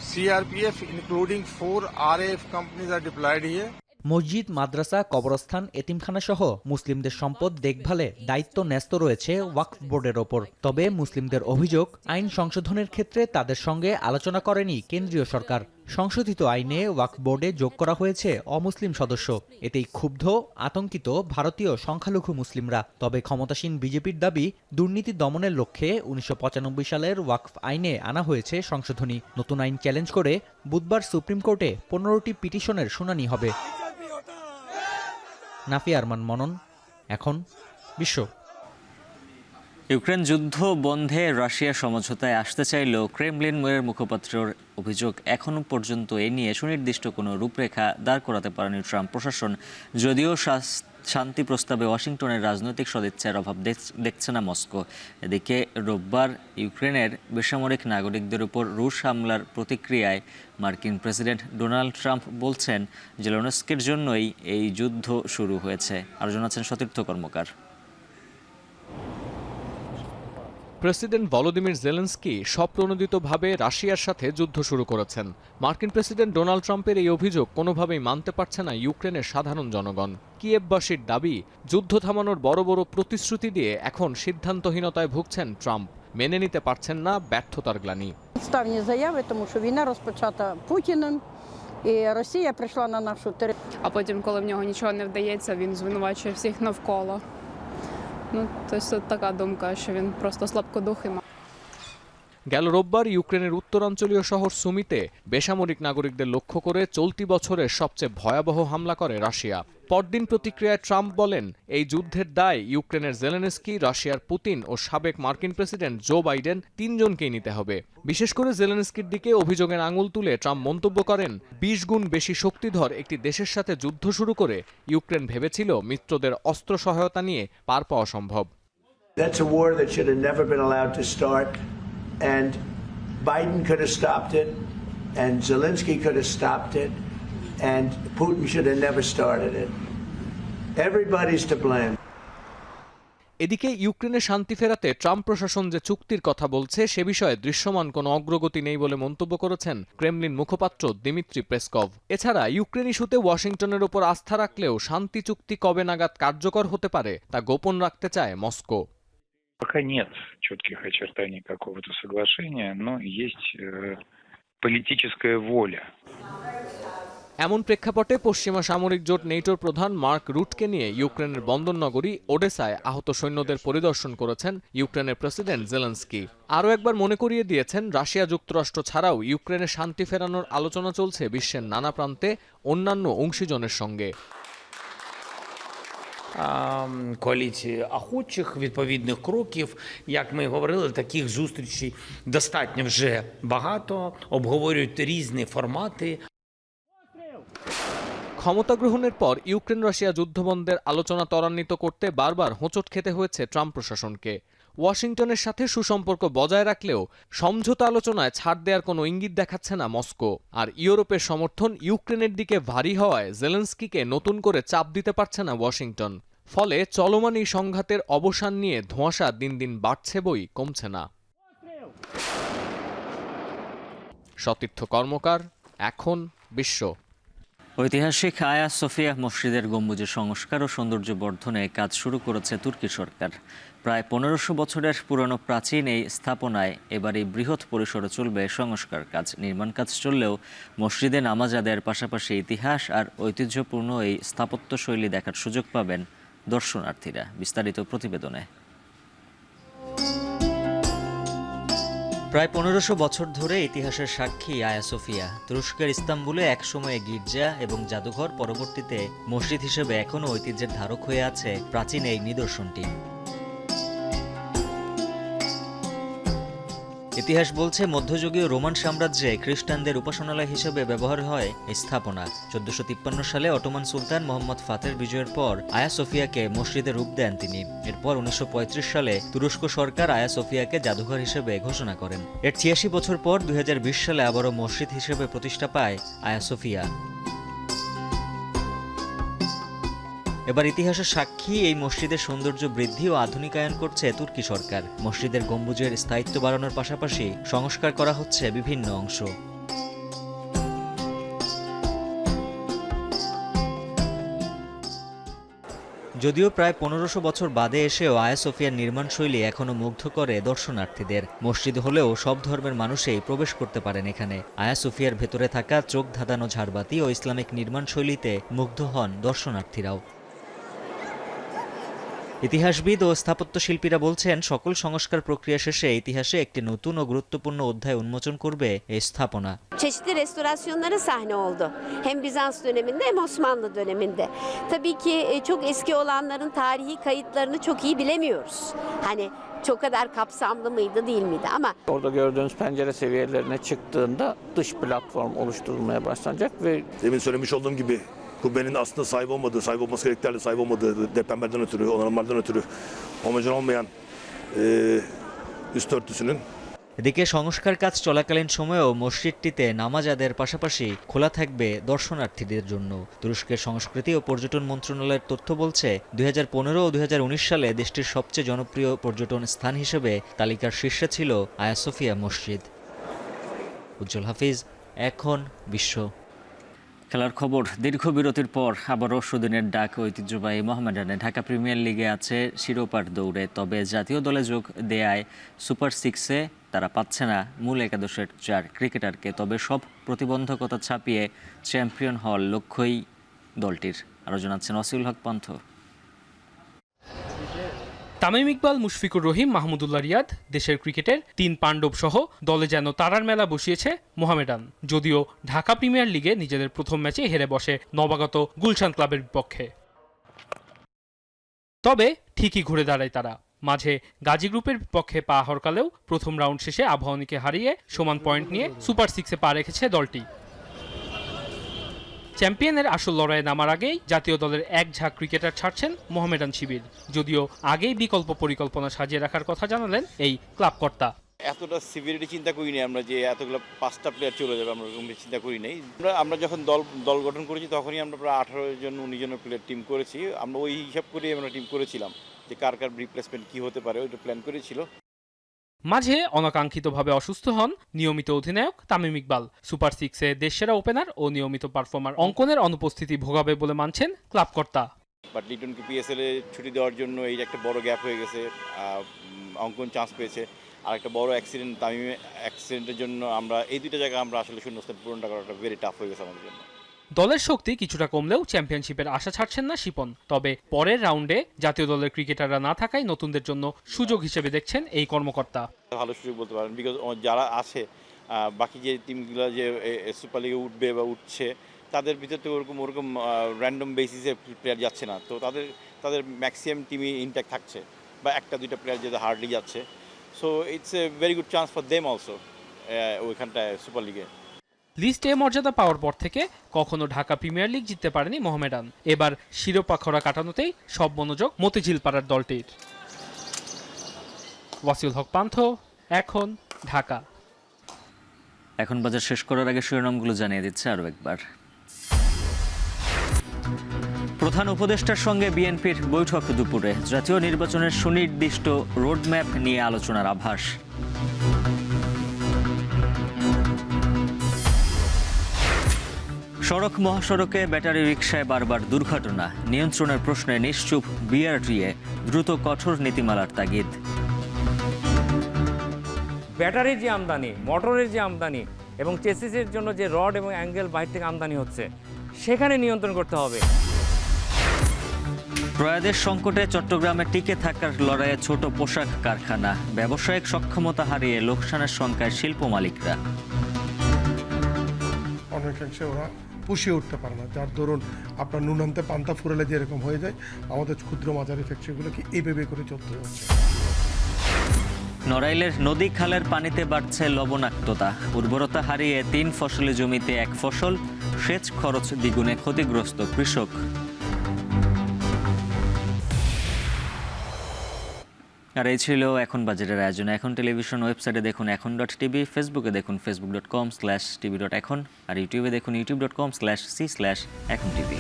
CRPF, including 4 RAF companies, are deployed here. মসজিদ, মাদ্রাসা, কবরস্থান, এতিমখানা সহ মুসলিমদের সম্পদ দেখভালে দায়িত্ব ন্যস্ত রয়েছে ওয়াকফ বোর্ডের ওপর। তবে মুসলিমদের অভিযোগ, আইন সংশোধনের ক্ষেত্রে তাদের সঙ্গে আলোচনা করেনি কেন্দ্রীয় সরকার। সংশোধিত আইনে ওয়াকফ বোর্ডে যোগ করা হয়েছে অমুসলিম সদস্য। এতেই ক্ষুব্ধ, আতঙ্কিত ভারতীয় সংখ্যালঘু মুসলিমরা। তবে ক্ষমতাসীন বিজেপির দাবি, দুর্নীতি দমনের লক্ষ্যে 1995 সালের ওয়াকফ আইনে আনা হয়েছে সংশোধনী। নতুন আইন চ্যালেঞ্জ করে বুধবার সুপ্রিম কোর্টে 15টি পিটিশনের শুনানি হবে। নাফিয়া আরমান মনন, এখন বিশ্ব। ইউক্রেন যুদ্ধ বন্ধে রাশিয়া সমঝোতায় আসতে চাইলেও ক্রেমলিনের মুখপাত্রের অভিযোগ, এখনও পর্যন্ত এ নিয়ে সুনির্দিষ্ট কোনো রূপরেখা দাঁড় করাতে পারেনি ট্রাম্প প্রশাসন। যদিও শান্তি প্রস্তাবে ওয়াশিংটনের রাজনৈতিক সদিচ্ছার অভাব দেখছে না মস্কো। এদিকে রোববার ইউক্রেনের বেসামরিক নাগরিকদের উপর রুশ হামলার প্রতিক্রিয়ায় মার্কিন প্রেসিডেন্ট ডোনাল্ড ট্রাম্প বলছেন, জেলেনস্কির জন্যই এই যুদ্ধ শুরু হয়েছে। আরও জানাচ্ছেন সতীর্থ কর্মকার। প্রেসিডেন্ট ভলোদিমির জেলেনস্কি স্বপ্রণোদিতভাবে রাশিয়ার সাথে যুদ্ধ শুরু করেছেন। মার্কিন প্রেসিডেন্ট ডোনাল্ড ট্রাম্পের এই অভিযোগ কোনোভাবেই মানতে পারছে না ইউক্রেনের সাধারণ জনগণ। কিয়েভবাসীর দাবি, যুদ্ধ থামানোর বড় বড় প্রতিশ্রুতি দিয়ে এখন সিদ্ধান্তহীনতায় ভুগছেন ট্রাম্প। মেনে নিতে পারছেন না ব্যর্থতার গ্লানি। Ставні заяви, тому що війна розпочата Путіним, і Росія прийшла на нашу територію. А потім, коли в нього нічого не вдається, він звинувачує всіх навколо. Тобто така думка, що він просто слабкодухий. গেল রোববার ইউক্রেনের উত্তরাঞ্চলীয় শহর সুমিতে বেসামরিক নাগরিকদের লক্ষ্য করে চলতি বছরের সবচেয়ে ভয়াবহ হামলা করে রাশিয়া। পরদিন প্রতিক্রিয়ায় ট্রাম্প বলেন, এই যুদ্ধের দায় ইউক্রেনের জেলেনস্কি, রাশিয়ার পুতিন ও সাবেক মার্কিন প্রেসিডেন্ট জো বাইডেন তিনজনকেই নিতে হবে। বিশেষ করে জেলেনস্কির দিকে অভিযোগের আঙুল তুলে ট্রাম্প মন্তব্য করেন, 20 গুণ বেশি শক্তিধর একটি দেশের সাথে যুদ্ধ শুরু করে ইউক্রেন ভেবেছিল মিত্রদের অস্ত্র সহায়তা নিয়ে পার পাওয়া সম্ভব। That's a war that should have never been allowed to start. And Biden could have stopped it, and Zelensky could have stopped it, and Putin should have never started it. Everybody's to blame. এদিকে ইউক্রেনে শান্তি ফেরাতে Trump প্রশাসন যে চুক্তির কথা বলছে সে বিষয়ে দৃশ্যমান কোনো অগ্রগতি নেই বলে মন্তব্য করেছেন ক্রেমলিন মুখপাত্র দিমিত্রি পেসকভ। এছাড়া ইউক্রেন ইস্যুতে ওয়াশিংটনের উপর আস্থা রাখলেও শান্তি চুক্তি কবে নাগাদ কার্যকর হতে পারে তা গোপন রাখতে চায় মস্কো। Пока нет четких очертаний какого-то соглашения, но есть политическая воля. এমন প্রেক্ষাপটে পশ্চিমা সামরিক জোট নেটোর প্রধান মার্ক রুটকে নিয়ে ইউক্রেনের বন্দরনগরী ওডেসায় আহত সৈন্যদের পরিদর্শন করেছেন ইউক্রেনের প্রেসিডেন্ট জেলেনস্কি। আরও একবার মনে করিয়ে দিয়েছেন, রাশিয়া যুক্তরাষ্ট্র ছাড়াও ইউক্রেনে শান্তি ফেরানোর আলোচনা চলছে বিশ্বের নানা প্রান্তে অন্যান্য অংশীজনের সঙ্গে। Коаліції охочих відповідних кроків, як ми говорили, таких зустрічей достатньо вже багато, обговорюють різні формати. ক্ষমতা গ্রহণের পর ইউক্রেন রাশিয়া যুদ্ধবন্ধের আলোচনা ত্বরান্বিত করতে বারবার হোঁচট খেতে হয়েছে ট্রাম্প প্রশাসনকে। ওয়াশিংটনের সাথে সুসম্পর্ক বজায় রাখলেও সমঝোতা আলোচনায় ছাড় দেওয়ার কোনো ইঙ্গিত দেখাচ্ছে না মস্কো। আর ইউরোপের সমর্থন ইউক্রেনের দিকে ভারী হওয়ায় জেলেনস্কিকে নতুন করে চাপ দিতে পারছে না ওয়াশিংটন। ফলে চলমান এই সংঘাতের অবসান নিয়ে ধোঁয়াশা দিন দিন বাড়ছে বই কমছে না। সতীর্থ কর্মকার, এখন বিশ্ব। ঐতিহাসিক আয়া সোফিয়া মসজিদের গম্বুজের সংস্কার ও সৌন্দর্য বর্ধনে কাজ শুরু করেছে তুর্কি সরকার। প্রায় 1500 বছরের পুরনো প্রাচীন এই স্থাপনায় এবারই বৃহৎ পরিসরে চলবে সংস্কার কাজ। নির্মাণ কাজ চললেও মসজিদে নামাজ আদায়ের পাশাপাশি ইতিহাস আর ঐতিহ্যপূর্ণ এই স্থাপত্যশৈলী দেখার সুযোগ পাবেন দর্শনার্থীরা। বিস্তারিত প্রতিবেদনে। প্রায় 1500 বছর ধরে ইতিহাসের সাক্ষী আয়া সোফিয়া। তুরস্কের ইস্তাম্বুলে একসময়ে গির্জা এবং জাদুঘর, পরবর্তীতে মসজিদ হিসেবে এখনও ঐতিহ্যের ধারক হয়ে আছে প্রাচীন এই নিদর্শনটি। ইতিহাস বলছে মধ্যযুগীয় রোমান সাম্রাজ্যে খ্রিস্টানদের উপাসনালয় হিসেবে ব্যবহার হয় এই স্থাপনা। 1453 সালে অটোমান সুলতান মোহাম্মদ ফাতের বিজয়ের পর আয়া সোফিয়াকে মসজিদে রূপ দেন তিনি। এরপর 1935 সালে তুরস্ক সরকার আয়া সোফিয়াকে জাদুঘর হিসেবে ঘোষণা করেন। এর 86 বছর পর 2020 সালে আবারও মসজিদ হিসেবে প্রতিষ্ঠা পায় আয়া সোফিয়া। এবার ইতিহাসের সাক্ষী এই মসজিদের সৌন্দর্য বৃদ্ধি ও আধুনিকায়ন করছে তুর্কি সরকার। মসজিদের গম্বুজের স্থায়িত্ব বাড়ানোর পাশাপাশি সংস্কার করা হচ্ছে বিভিন্ন অংশ। যদিও প্রায় 1500 বছর বাদে এসেও আয়া সোফিয়ার নির্মাণশৈলী এখনও মুগ্ধ করে দর্শনার্থীদের। মসজিদ হলেও সব ধর্মের মানুষই প্রবেশ করতে পারেন এখানে। আয়া সোফিয়ার ভেতরে থাকা চোখ ধাঁধানো ঝাড়বাতি ও ইসলামিক নির্মাণশৈলীতে মুগ্ধ হন দর্শনার্থীরাও। ইতিহাসবিদ ও স্থাপত্য শিল্পীরা বলছেন, সকল সংস্কার প্রক্রিয়া শেষে ইতিহাসে একটি নতুন ও গুরুত্বপূর্ণ অধ্যায় উন্মোচন করবে এই স্থাপনা। Çeşitli restorasyonlara sahne oldu. Hem Bizans döneminde hem Osmanlı döneminde. Tabii ki çok eski olanların tarihi kayıtlarını çok iyi bilemiyoruz. Hani çok kadar kapsamlı mıydı değil miydi ama orada gördüğünüz pencere seviyelerine çıktığında dış platform oluşturulmaya başlanacak ve demin söylemiş olduğum gibi kubbenin aslında sahip olması gerektiği sahip olmadığı depremlerden ötürü, onarımlardan ötürü homojen olmayan üst örtüsünün। এদিকে সংস্কার কাজ চলাকালীন সময়েও মসজিদটিতে নামাজ আদায়ের পাশাপাশি খোলা থাকবে দর্শনার্থীদের জন্য। তুরস্কের সংস্কৃতি ও পর্যটন মন্ত্রণালয়ের তথ্য বলছে, 2015 ও 2019 সালে দেশটির সবচেয়ে জনপ্রিয় পর্যটন স্থান হিসেবে তালিকার শীর্ষে ছিল আয়া সোফিয়া মসজিদ। উজ্জ্বল হাফিজ, এখন বিশ্ব। খেলার খবর। দীর্ঘ বিরতির পর আবারও সুদিনের ডাক ঐতিহ্যবাহী মোহামেডানে ঢাকা প্রিমিয়ার লিগে আছে শিরোপার দৌড়ে। তবে জাতীয় দলে যোগ দেয়ায় সুপার 6-এ তারা পাচ্ছে না মূল একাদশের 4 ক্রিকেটারকে। তবে সব প্রতিবন্ধকতা ছাপিয়ে চ্যাম্পিয়ন হওয়ার লক্ষ্যই দলটির। আরও জানাচ্ছেন ওয়াসিউল হক পান্থ। তামিম ইকবাল, মুশফিকুর রহিম, মাহমুদুল্লাহ রিয়াদ, দেশের ক্রিকেটের 3 পাণ্ডব সহ দলে যেন তারার মেলা বসিয়েছে মোহামেডান। যদিও ঢাকা প্রিমিয়ার লিগে নিজেদের প্রথম ম্যাচে হেরে বসে নবাগত গুলশান ক্লাবের বিপক্ষে। তবে ঠিকই ঘুরে দাঁড়ায় তারা। মাঝে গাজী গ্রুপের বিপক্ষে পা হরকালেও প্রথম রাউন্ড শেষে আবাহনীকে হারিয়ে সমান পয়েন্ট নিয়ে সুপার 6-এ পা রেখেছে দলটি। চ্যাম্পিয়নের আসল লড়াইয়ে নামার আগেই জাতীয় দলের এক ঝাঁক ক্রিকেটার ছাড়ছেন মোহামেডান শিবির। যদিও আগেই বিকল্প পরিকল্পনা সাজিয়ে রাখার কথা জানালেন এই ক্লাব কর্তা। এতটা সিভিরিটি চিন্তা করিনি আমরা, যে এতগুলো 5টা প্লেয়ার চলে যাবে আমরা চিন্তা করি নাই। আমরা যখন দল গঠন করেছি তখনই আমরা প্রায় 18 জন 19 জনের প্লেয়ার টিম করেছি। আমরা ওই হিসাব করেই আমরা টিম করেছিলাম যে কার রিপ্লেসমেন্ট কি হতে পারে, ওইটা প্ল্যান করেছিল। মাঝে অনাকাঙ্ক্ষিতভাবে অসুস্থ হন নিয়মিত অধিনায়ক তামিম ইকবাল। সুপার 6-এ দেশসেরা ওপেনার ও নিয়মিত পারফর্মার অঙ্কনের অনুপস্থিতি ভোগাবে বলে মানছেন ক্লাব কর্তা। বাট লিটনকে পিএসএল-এ ছুটি দেওয়ার জন্য এই একটা বড় গ্যাপ হয়ে গেছে। অঙ্কন চান্স পেয়েছে। আর একটা বড় অ্যাক্সিডেন্ট, তামিমের অ্যাক্সিডেন্টের জন্য আমরা এই দুইটা জায়গা আমরা আসলে শূন্যস্থান পূরণটা করাটা ভেরি টাফ হয়ে গেছে আমাদের জন্য। দলের শক্তি কিছুটা কমলেও চ্যাম্পিয়নশিপের আশা ছাড়ছেন না শিপন। তবে পরের রাউন্ডে জাতীয় দলের ক্রিকেটাররা না থাকায় নতুনদের জন্য সুযোগ হিসেবে দেখছেন এই কর্মকর্তা। ভালো সুযোগ বলতে পারেন, বিকজ যারা আছে বাকি যে টিমগুলো যে সুপার লিগে উঠবে বা উঠছে তাদের ভিতর থেকে ওরকম র্যান্ডম বেসিসে প্লেয়ার যাচ্ছে না। তো তাদের ম্যাক্সিমাম টিমই ইনট্যাক্ট থাকছে, বা একটা দুইটা প্লেয়ার যেটা হার্ডলি যাচ্ছে। So it's a very good chance for them also ওইখানটায় সুপার লিগে। লিস্ট এ মর্যাদা পাওয়ার পর থেকে কখনো ঢাকা প্রিমিয়ার লিগ জিততে পারেনি মোহামেডান। এবার শিরোপা খরা কাটানোতেই সব মনোযোগ মতিঝিল পাড়ার দলটির। ওয়াসিউল হক পান্থ, এখন ঢাকা। এখন বাজার শেষ করার আগে শিরোনামগুলো জানিয়ে দিচ্ছে আরও একবার। প্রধান উপদেষ্টার সঙ্গে বিএনপির বৈঠক দুপুরে। জাতীয় নির্বাচনের সুনির্দিষ্ট রোডম্যাপ নিয়ে আলোচনার আভাস। সড়ক মহাসড়কে ব্যাটারি রিকশায় বারবার দুর্ঘটনা, নিয়ন্ত্রণের প্রশ্নে নিশ্চুপ বিআরটিএ, দ্রুত কঠোর নীতিমালার তাগিদ। ব্যাটারির যে আমদানি, মোটরের যে আমদানি এবং চেসিসের জন্য যে রড এবং অ্যাঙ্গেল বাইরে থেকে আমদানি হচ্ছে, সেখানে নিয়ন্ত্রণ করতে হবে। প্রয়াদের সংকটে চট্টগ্রামে টিকে থাকার লড়াইয়ে ছোট পোশাক কারখানা, ব্যবসায়িক সক্ষমতা হারিয়ে লোকসানের সংখ্যায় শিল্প মালিকরা। অনেকাংশে ওরা পুষিয়ে উঠতে পারে না, যার দরুন আপনার নুন আনতে পান্তা ফুরালে যেরকম হয়ে যায়, আমাদের ক্ষুদ্র মাঝারি ফ্যাক্টরিগুলোকে এইভাবে করে চলতে হচ্ছে। নড়াইলের নদী খালের পানিতে বাড়ছে লবণাক্ততা, উর্বরতা হারিয়ে 3 ফসলি জমিতে 1 ফসল, সেচ খরচ দ্বিগুণে ক্ষতিগ্রস্ত কৃষক। আর এই ছিল এখন বাজারের আয়োজন। এখন টেলিভিশন ওয়েবসাইটে দেখুন এখন.টিভি, ফেসবুকে দেখুন facebook.com/tv.এখন, আর ইউটিউবে দেখুন youtube.com/c/echontv।